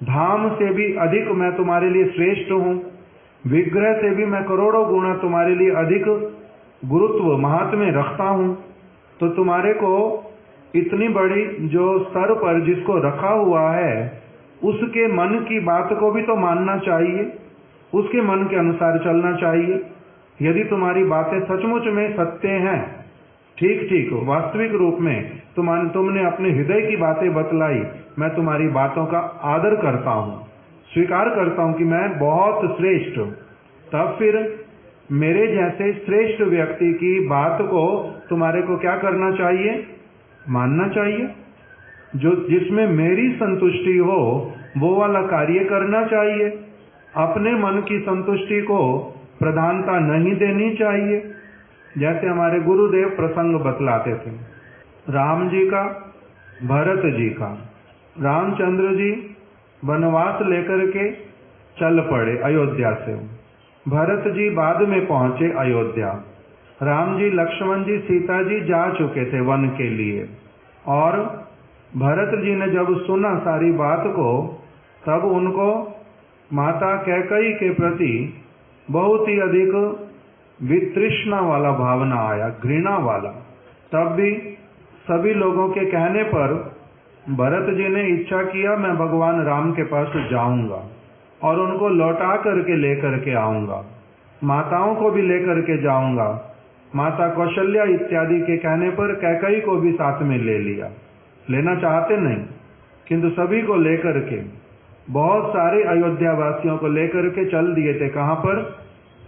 धाम से भी अधिक मैं तुम्हारे लिए श्रेष्ठ हूँ, विग्रह से भी मैं करोड़ों गुना तुम्हारे लिए अधिक गुरुत्व महात्म्य रखता हूँ, तो तुम्हारे को इतनी बड़ी जो स्तर पर जिसको रखा हुआ है उसके मन की बात को भी तो मानना चाहिए, उसके मन के अनुसार चलना चाहिए। यदि तुम्हारी बातें सचमुच में सत्य हैं, ठीक वास्तविक रूप में तुमने अपने हृदय की बातें बतलाई, मैं तुम्हारी बातों का आदर करता हूँ, स्वीकार करता हूँ कि मैं बहुत श्रेष्ठ, तब फिर मेरे जैसे श्रेष्ठ व्यक्ति की बात को तुम्हारे को क्या करना चाहिए? मानना चाहिए। जो जिसमें मेरी संतुष्टि हो वो वाला कार्य करना चाहिए। अपने मन की संतुष्टि को प्रधानता नहीं देनी चाहिए। जैसे हमारे गुरुदेव प्रसंग बतलाते थे, राम जी का, भरत जी का। रामचंद्र जी वनवास लेकर के चल पड़े अयोध्या से, भरत जी बाद में पहुंचे अयोध्या। राम जी, लक्ष्मण जी, सीता जी जा चुके थे वन के लिए, और भरत जी ने जब सुना सारी बात को, तब उनको माता कैकेयी के प्रति बहुत ही अधिक वितृष्णा वाला भावना आया, घृणा वाला। तब भी सभी लोगों के कहने पर भरत जी ने इच्छा किया, मैं भगवान राम के पास जाऊंगा और उनको लौटा करके लेकर के आऊंगा, माताओं को भी लेकर के जाऊंगा। माता कौशल्या इत्यादि के कहने पर कैकेयी को भी साथ में ले लिया। लेना चाहते नहीं, किंतु सभी को लेकर के, बहुत सारे अयोध्या वासियों को लेकर के चल दिए थे। कहां पर?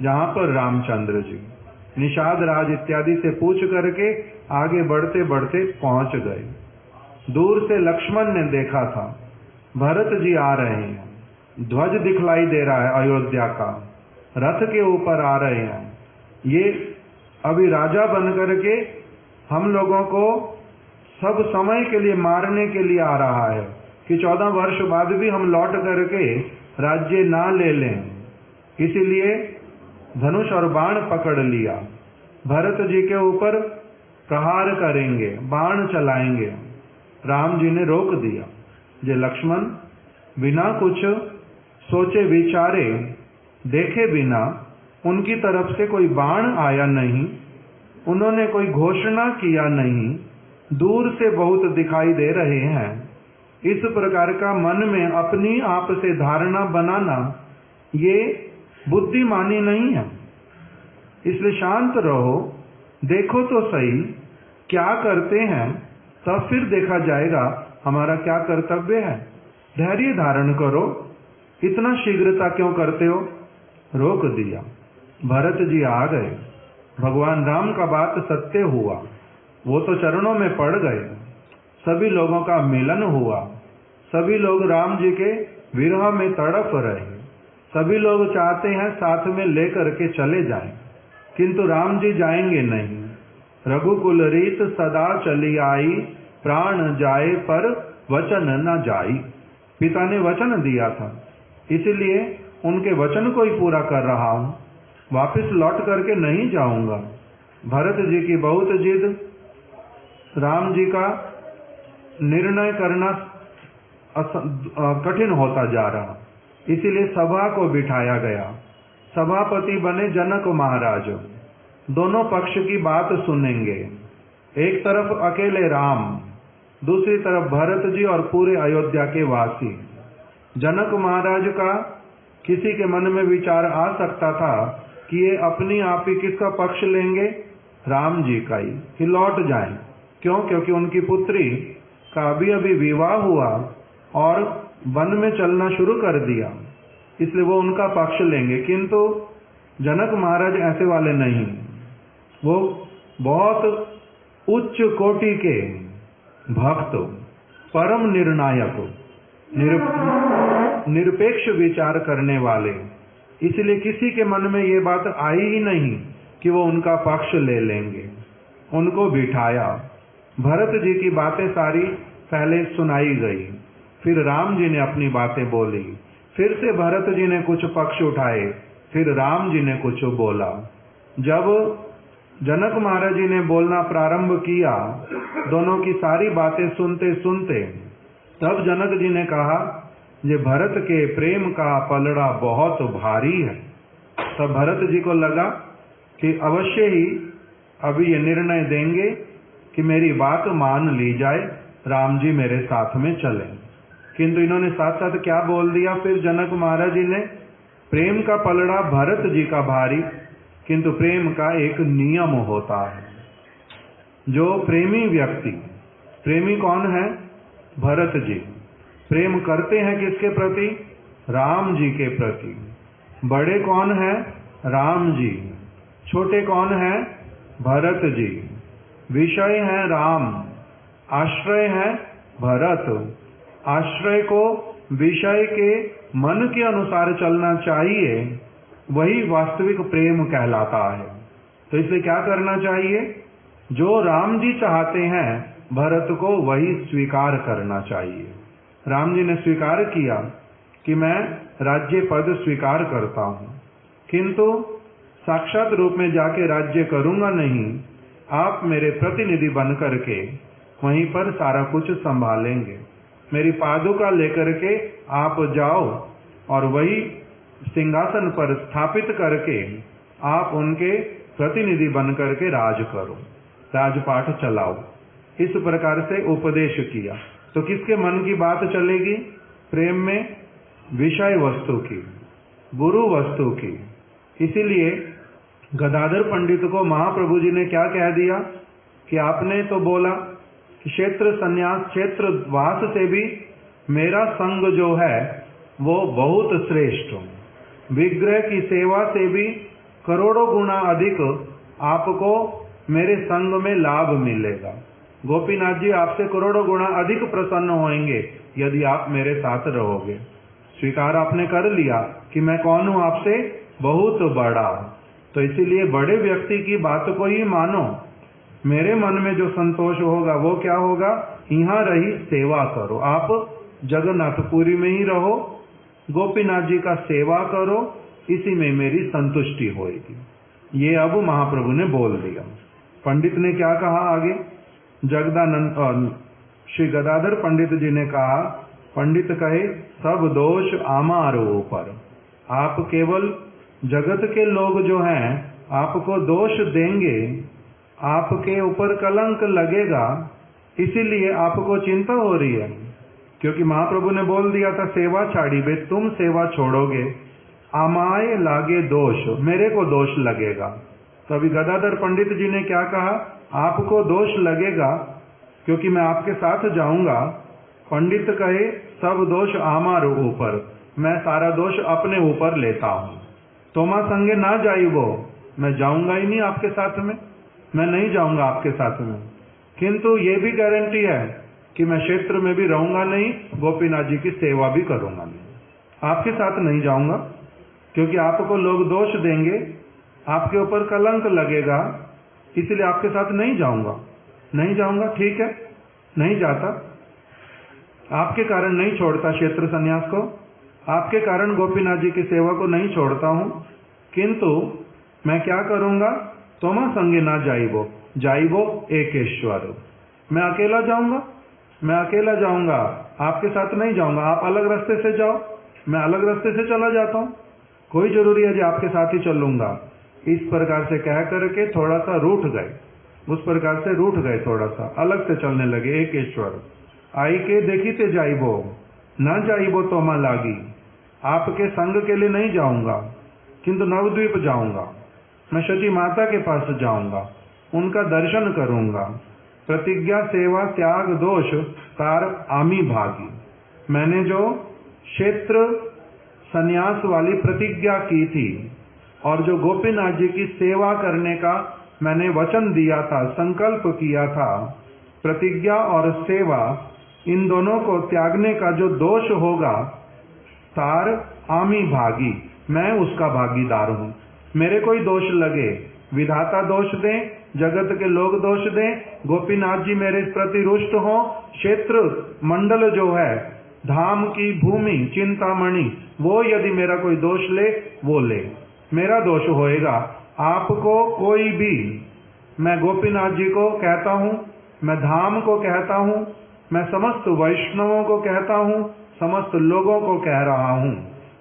जहां पर रामचंद्र जी निषाद राज इत्यादि से पूछ करके आगे बढ़ते बढ़ते पहुंच गए। दूर से लक्ष्मण ने देखा था भरत जी आ रहे हैं, ध्वज दिखलाई दे रहा है अयोध्या का, रथ के ऊपर आ रहे हैं। ये अभी राजा बन करके हम लोगों को सब समय के लिए मारने के लिए आ रहा है कि 14 वर्ष बाद भी हम लौट करके राज्य ना ले लें। इसीलिए धनुष और बाण पकड़ लिया, भरत जी के ऊपर प्रहार करेंगे, बाण चलाएंगे। राम जी ने रोक दिया। जे लक्ष्मण बिना कुछ सोचे विचारे देखे बिना, उनकी तरफ से कोई बाण आया नहीं, उन्होंने कोई घोषणा किया नहीं, दूर से बहुत दिखाई दे रहे हैं। इस प्रकार का मन में अपनी आप से धारणा बनाना ये बुद्धिमानी नहीं है। इसलिए शांत रहो, देखो तो सही क्या करते हैं, तब फिर देखा जाएगा हमारा क्या कर्तव्य है। धैर्य धारण करो, इतना शीघ्रता क्यों करते हो? रोक दिया। भरत जी आ गए। भगवान राम का बात सत्य हुआ, वो तो चरणों में पड़ गए। सभी लोगों का मिलन हुआ, सभी लोग राम जी के विरह में तड़प रहे। सभी लोग चाहते हैं साथ में लेकर के चले जाएं, किंतु राम जी जाएंगे नहीं। रघुकुल रीत सदा चली आई, प्राण जाए पर वचन न जाई। पिता ने वचन दिया था, इसीलिए उनके वचन को ही पूरा कर रहा हूं, वापस लौट करके नहीं जाऊंगा। भरत जी की बहुत जिद, राम जी का निर्णय करना कठिन होता जा रहा, इसीलिए सभा को बिठाया गया। सभापति बने जनक महाराज, दोनों पक्ष की बात सुनेंगे। एक तरफ अकेले राम, दूसरी तरफ भरत जी और पूरे अयोध्या के वासी। जनक महाराज का किसी के मन में विचार आ सकता था कि ये अपनी आप ही किसका पक्ष लेंगे? राम जी का ही, कि लौट जाएं। क्यों? क्योंकि उनकी पुत्री का अभी अभी विवाह हुआ और वन में चलना शुरू कर दिया, इसलिए वो उनका पक्ष लेंगे। किंतु जनक महाराज ऐसे वाले नहीं, वो बहुत उच्च कोटि के भक्त, परम निर्णायक, निरपेक्ष विचार करने वाले। इसलिए किसी के मन में ये बात आई ही नहीं कि वो उनका पक्ष ले लेंगे। उनको बिठाया। भरत जी की बातें सारी पहले सुनाई गई, फिर राम जी ने अपनी बातें बोली, फिर से भरत जी ने कुछ पक्ष उठाए, फिर राम जी ने कुछ बोला। जब जनक महाराज जी ने बोलना प्रारंभ किया, दोनों की सारी बातें सुनते सुनते, तब जनक जी ने कहा, ये भरत के प्रेम का पलड़ा बहुत भारी है। तब भरत जी को लगा कि अवश्य ही अभी ये निर्णय देंगे कि मेरी बात मान ली जाए, राम जी मेरे साथ में चलें। किंतु इन्होंने साथ साथ क्या बोल दिया फिर जनक महाराज जी ने? प्रेम का पलड़ा भरत जी का भारी, किंतु प्रेम का एक नियम होता है। जो प्रेमी व्यक्ति, प्रेमी कौन है? भरत जी। प्रेम करते हैं किसके प्रति? राम जी के प्रति। बड़े कौन है? राम जी। छोटे कौन है? भरत जी। विषय है राम, आश्रय है भरत। आश्रय को विषय के मन के अनुसार चलना चाहिए, वही वास्तविक प्रेम कहलाता है। तो इसलिए क्या करना चाहिए? जो राम जी चाहते हैं भरत को वही स्वीकार करना चाहिए। राम जी ने स्वीकार किया कि मैं राज्य पद स्वीकार करता हूं, किंतु साक्षात रूप में जाके राज्य करूंगा नहीं, आप मेरे प्रतिनिधि बन करके वहीं पर सारा कुछ संभालेंगे। मेरी पादुका लेकर के आप जाओ और वही सिंहासन पर स्थापित करके आप उनके प्रतिनिधि बन करके राज करो, राजपाट चलाओ। इस प्रकार से उपदेश किया। तो किसके मन की बात चलेगी? प्रेम में विषय वस्तु की, गुरु वस्तु की। इसीलिए गदाधर पंडित को महाप्रभु जी ने क्या कह दिया कि आपने तो बोला कि क्षेत्र संन्यास, क्षेत्र वास से भी मेरा संग जो है वो बहुत श्रेष्ठ, विग्रह की सेवा से भी करोड़ों गुना अधिक आपको मेरे संग में लाभ मिलेगा। गोपीनाथ जी आपसे करोड़ों गुना अधिक प्रसन्न होंगे यदि आप मेरे साथ रहोगे। स्वीकार आपने कर लिया कि मैं कौन हूं आपसे बहुत बड़ा, तो इसीलिए बड़े व्यक्ति की बात को ही मानो। मेरे मन में जो संतोष होगा वो क्या होगा? यहाँ रही सेवा करो, आप जगन्नाथपुरी में ही रहो, गोपीनाथ जी का सेवा करो, इसी में मेरी संतुष्टि होगी। ये अब महाप्रभु ने बोल दिया। पंडित ने क्या कहा आगे? जगदानंद श्री गदाधर पंडित जी ने कहा, पंडित कहे सब दोष आमारो ऊपर। आप केवल जगत के लोग जो हैं आपको दोष देंगे, आपके ऊपर कलंक लगेगा, इसीलिए आपको चिंता हो रही है। क्योंकि महाप्रभु ने बोल दिया था सेवा छाड़ी बे, तुम सेवा छोड़ोगे, आमाए लागे दोष, मेरे को दोष लगेगा। तो अभी गदाधर पंडित जी ने क्या कहा? आपको दोष लगेगा क्योंकि मैं आपके साथ जाऊंगा। पंडित कहे सब दोष आमारो ऊपर, मैं सारा दोष अपने ऊपर लेता हूं। तोमा संगे ना जाइबो, मैं जाऊंगा ही नहीं आपके साथ में, मैं नहीं जाऊंगा आपके साथ में। किंतु ये भी गारंटी है कि मैं क्षेत्र में भी रहूंगा नहीं, गोपीनाथ जी की सेवा भी करूंगा नहीं, आपके साथ नहीं जाऊंगा क्योंकि आपको लोग दोष देंगे, आपके ऊपर कलंक लगेगा, इसलिए आपके साथ नहीं जाऊंगा। नहीं जाऊंगा, ठीक है, नहीं जाता। आपके कारण नहीं छोड़ता क्षेत्र संन्यास को, आपके कारण गोपीनाथ जी की सेवा को नहीं छोड़ता हूं, किंतु मैं क्या करूंगा? तोमा संगे ना जाइबो, जाइबो एकेश्वर, मैं अकेला जाऊंगा, मैं अकेला जाऊंगा, आपके साथ नहीं जाऊंगा। आप अलग रास्ते से जाओ, मैं अलग रास्ते से चला जाता हूं, कोई जरूरी है जी आपके साथ ही चलूंगा। इस प्रकार से कह करके थोड़ा सा रूठ गए, उस प्रकार से रूठ गए, थोड़ा सा अलग से चलने लगे। एकेश्वर आई के देखी ते जाइबो, न जाइबो तोमा लागी, आपके संग के लिए नहीं जाऊंगा, किंतु नवद्वीप जाऊंगा, मैं शची माता के पास जाऊंगा, उनका दर्शन करूंगा। प्रतिज्ञा सेवा त्याग दोष तार आमी भागी, मैंने जो क्षेत्र संन्यास वाली प्रतिज्ञा की थी और जो गोपीनाथ जी की सेवा करने का मैंने वचन दिया था, संकल्प किया था, प्रतिज्ञा और सेवा इन दोनों को त्यागने का जो दोष होगा, तार आमी भागी, मैं उसका भागीदार हूं। मेरे कोई दोष लगे, विधाता दोष दें, जगत के लोग दोष दें, गोपीनाथ जी मेरे प्रति रुष्ट हो, क्षेत्र मंडल जो है, धाम की भूमि चिंतामणि, वो यदि मेरा कोई दोष ले, वो ले, मेरा दोष होएगा। आपको कोई भी, मैं गोपीनाथ जी को कहता हूं, मैं धाम को कहता हूं, मैं समस्त वैष्णवों को कहता हूं, समस्त लोगों को कह रहा हूं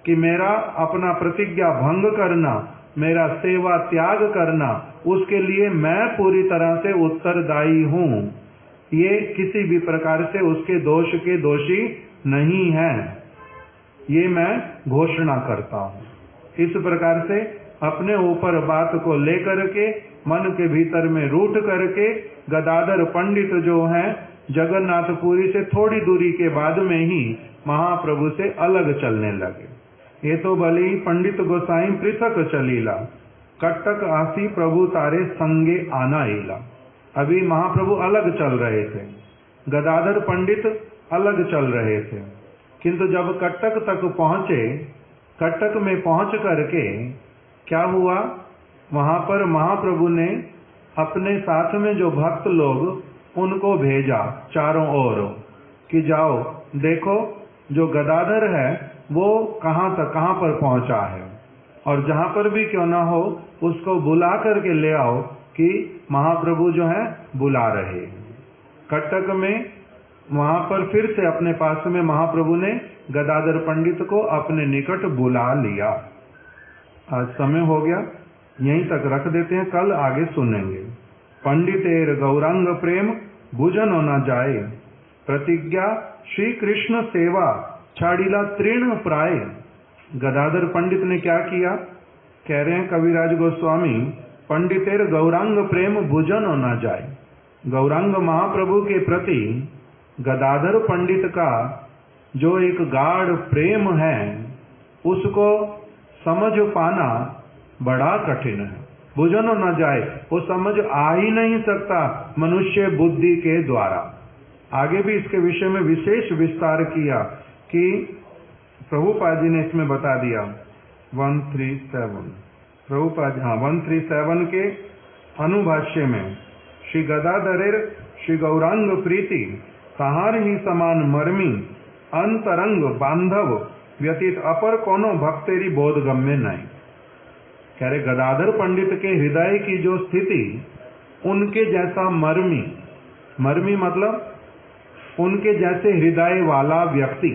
कि मेरा अपना प्रतिज्ञा भंग करना, मेरा सेवा त्याग करना, उसके लिए मैं पूरी तरह से उत्तरदायी हूं। ये किसी भी प्रकार से उसके दोष के दोषी नहीं है, ये मैं घोषणा करता हूं। इस प्रकार से अपने ऊपर बात को लेकर के मन के भीतर में रूठ करके गदाधर पंडित जो हैं जगन्नाथपुरी से थोड़ी दूरी के बाद में ही महाप्रभु से अलग चलने लगे। ये तो भली पंडित गोसाई पृथक चलीला, कटक आसी प्रभु तारे संगे आना इला। अभी महाप्रभु अलग चल रहे थे, गदाधर पंडित अलग चल रहे थे, किंतु जब कटक तक पहुंचे, कटक में पहुंच करके क्या हुआ, वहां पर महाप्रभु ने अपने साथ में जो भक्त लोग उनको भेजा चारों ओर कि जाओ देखो जो गदाधर है वो कहां पर पहुंचा है और जहां पर भी क्यों ना हो उसको बुला करके ले आओ कि महाप्रभु जो है बुला रहे। कटक में वहां पर फिर से अपने पास में महाप्रभु ने गदाधर पंडित को अपने निकट बुला लिया। आज समय हो गया, यहीं तक रख देते हैं, कल आगे सुनेंगे। पंडितेर गौरांग प्रेम बुझन न जाए, प्रतिज्ञा श्री कृष्ण सेवा छाड़ीला तृण प्राय। गदाधर पंडित ने क्या किया? कह रहे हैं कविराज गोस्वामी, पंडितेर गौरांग प्रेम बुझन न जाए। गौरांग महाप्रभु के प्रति गदाधर पंडित का जो एक गाढ़ प्रेम है उसको समझ पाना बड़ा कठिन है। बुझन न जाए, वो समझ आ ही नहीं सकता मनुष्य बुद्धि के द्वारा। आगे भी इसके विषय में विशेष विस्तार किया कि प्रभुपाद जी ने इसमें बता दिया 137 प्रभुपाद 137 के अनुभाष्य में, श्री गदाधरेर श्री गौरांग प्रीति कहार ही समान मर्मी अंतरंग बांधव व्यतीत अपर कोनो भक्तेरी बोधगम्य नहीं। कह रहे गदाधर पंडित के हृदय की जो स्थिति उनके जैसा मर्मी, मर्मी मतलब उनके जैसे हृदय वाला व्यक्ति,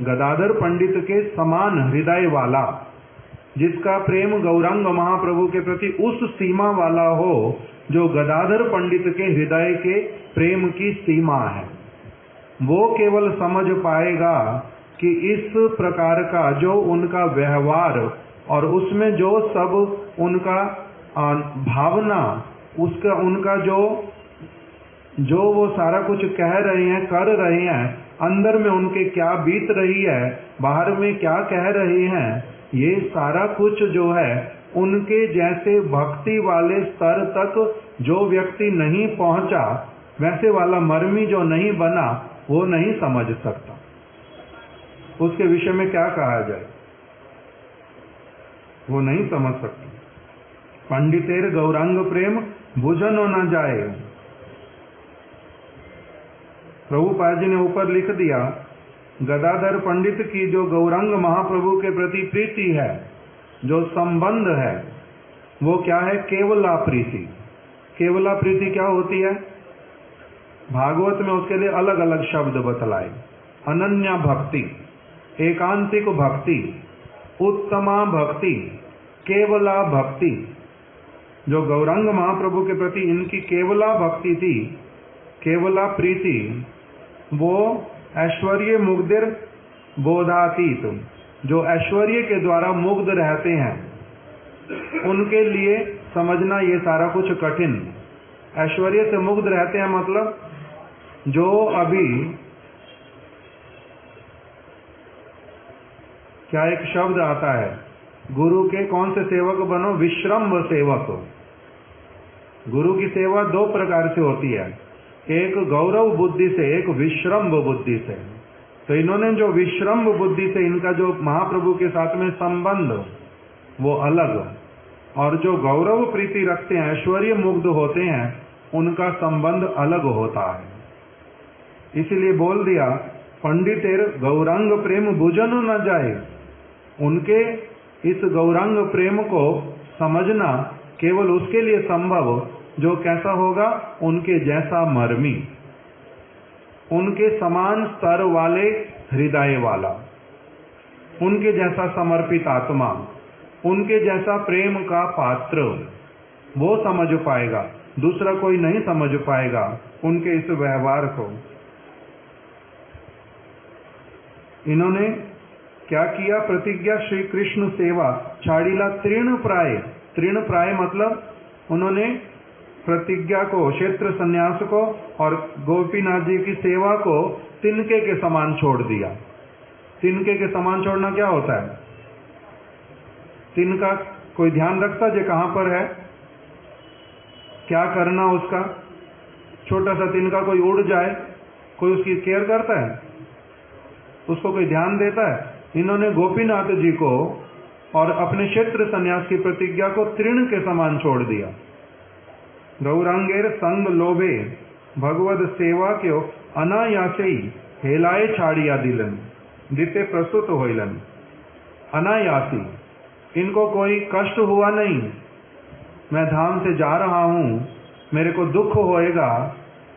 गदाधर पंडित के समान हृदय वाला, जिसका प्रेम गौरांग महाप्रभु के प्रति उस सीमा वाला हो जो गदाधर पंडित के हृदय के प्रेम की सीमा है, वो केवल समझ पाएगा कि इस प्रकार का जो उनका व्यवहार और उसमें जो सब उनका भावना, उसका उनका जो वो सारा कुछ कह रहे हैं, कर रहे हैं, अंदर में उनके क्या बीत रही है, बाहर में क्या कह रहे हैं, ये सारा कुछ जो है उनके जैसे भक्ति वाले स्तर तक जो व्यक्ति नहीं पहुंचा, वैसे वाला मर्मी जो नहीं बना, वो नहीं समझ सकता। उसके विषय में क्या कहा जाए, वो नहीं समझ सकता। पंडितेर गौरांग प्रेम बुझन न जाए। प्रभुपाद जी ने ऊपर लिख दिया, गदाधर पंडित की जो गौरांग महाप्रभु के प्रति प्रीति है, जो संबंध है, वो क्या है? केवला प्रीति। केवला प्रीति क्या होती है? भागवत में उसके लिए अलग अलग शब्द बतलाए। अनन्या भक्ति, एकांतिक भक्ति, उत्तमा भक्ति, केवला भक्ति। जो गौरांग महाप्रभु के प्रति इनकी केवला भक्ति थी, केवला प्रीति, वो ऐश्वर्य मुग्धिर बोधातीत, जो ऐश्वर्य के द्वारा मुग्ध रहते हैं, उनके लिए समझना ये सारा कुछ कठिन। ऐश्वर्य से मुग्ध रहते हैं मतलब जो अभी क्या एक शब्द आता है, गुरु के कौन से सेवक बनो? विश्रम्भ सेवक। गुरु की सेवा दो प्रकार से होती है, एक गौरव बुद्धि से, एक विश्रम्भ बुद्धि से। तो इन्होंने जो विश्रम्भ बुद्धि से इनका जो महाप्रभु के साथ में संबंध वो अलग, और जो गौरव प्रीति रखते हैं, ऐश्वर्य मुग्ध होते हैं, उनका संबंध अलग होता है। इसीलिए बोल दिया, पंडितेर गौरांग प्रेम बुझन न जाए। उनके इस गौरांग प्रेम को समझना केवल उसके लिए संभव जो कैसा होगा? उनके जैसा मर्मी, उनके समान स्तर वाले हृदय वाला, उनके जैसा समर्पित आत्मा, उनके जैसा प्रेम का पात्र, वो समझ पाएगा। दूसरा कोई नहीं समझ पाएगा उनके इस व्यवहार को। इन्होंने क्या किया? प्रतिज्ञा श्री कृष्ण सेवा छाड़ीला तृण प्राय। तृण प्राय मतलब उन्होंने प्रतिज्ञा को, क्षेत्र संन्यास को और गोपीनाथ जी की सेवा को तिनके के समान छोड़ दिया। तिनके के समान छोड़ना क्या होता है? तिनका कोई ध्यान रखता है कहां पर है, क्या करना उसका? छोटा सा तिनका कोई उड़ जाए, कोई उसकी केयर करता है? उसको कोई ध्यान देता है? इन्होंने गोपीनाथ जी को और अपने क्षेत्र संन्यास की प्रतिज्ञा को तृण के समान छोड़ दिया। गौरांगेर संग लोभे भगवद सेवा क्यों अनायासे हेलाए छाड़िया दिलन दिते प्रस्तुत होइलन। अनायासी इनको कोई कष्ट हुआ नहीं, मैं धाम से जा रहा हूँ, मेरे को दुख होएगा,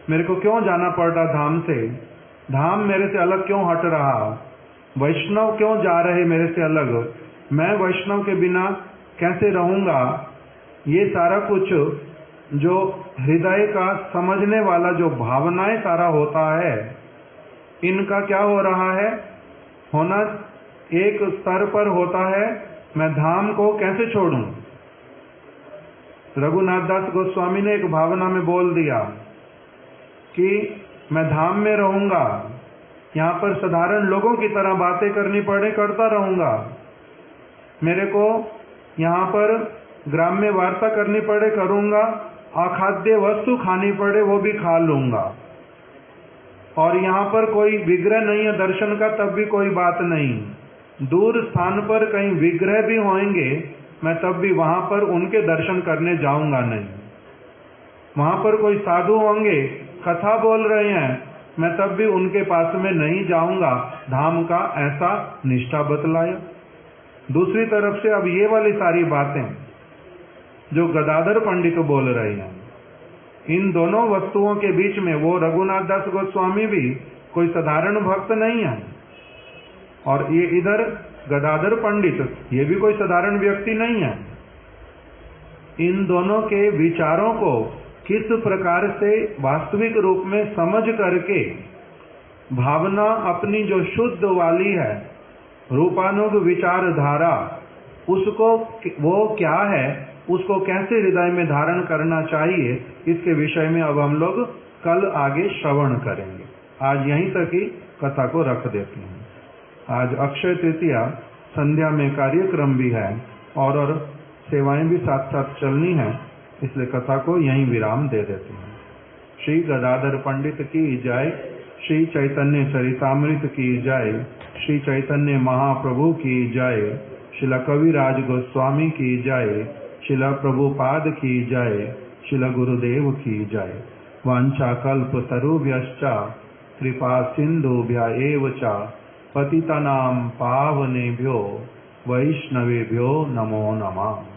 मेरे को क्यों जाना पड़ रहा धाम से, धाम मेरे से अलग क्यों हट रहा, वैष्णव क्यों जा रहे मेरे से अलग, मैं वैष्णव के बिना कैसे रहूंगा। ये सारा कुछ जो हृदय का समझने वाला जो भावनाएं सारा होता है, इनका क्या हो रहा है, होना एक स्तर पर होता है, मैं धाम को कैसे छोड़ूं। रघुनाथ दास गोस्वामी ने एक भावना में बोल दिया कि मैं धाम में रहूंगा, यहाँ पर साधारण लोगों की तरह बातें करनी पड़े करता रहूंगा, मेरे को यहाँ पर ग्राम्य वार्ता करनी पड़े करूंगा, अखाद्य वस्तु खानी पड़े वो भी खा लूंगा, और यहाँ पर कोई विग्रह नहीं है दर्शन का तब भी कोई बात नहीं, दूर स्थान पर कहीं विग्रह भी होंगे मैं तब भी वहां पर उनके दर्शन करने जाऊंगा नहीं, वहां पर कोई साधु होंगे कथा बोल रहे हैं मैं तब भी उनके पास में नहीं जाऊंगा, धाम का ऐसा निष्ठा बतलाया। दूसरी तरफ से अब ये वाली सारी बातें जो गदाधर पंडित बोल रहे हैं, इन दोनों वस्तुओं के बीच में वो रघुनाथ दास गोस्वामी भी कोई साधारण भक्त नहीं है, और ये इधर गदाधर पंडित ये भी कोई साधारण व्यक्ति नहीं है। इन दोनों के विचारों को किस प्रकार से वास्तविक रूप में समझ करके भावना अपनी जो शुद्ध वाली है रूपानुग विचारधारा, उसको वो क्या है, उसको कैसे हृदय में धारण करना चाहिए, इसके विषय में अब हम लोग कल आगे श्रवण करेंगे। आज यहीं तक ही कथा को रख देते हैं। आज अक्षय तृतीया, संध्या में कार्यक्रम भी है और सेवाएं भी साथ साथ चलनी है, इसलिए कथा को यहीं विराम दे देते हैं। श्री गदाधर पंडित की जय, श्री चैतन्य चरितामृत की जय, श्री चैतन्य महाप्रभु की जय, श्रील कविराज गोस्वामी की जय, श्रील प्रभुपाद की जय, श्रील गुरुदेव की जय। वाञ्छाकल्प तरुभ्यश्च कृपा सिन्धुभ्य एव च पतितानां पावनेभ्यो वैष्णवेभ्यो नमो नमः।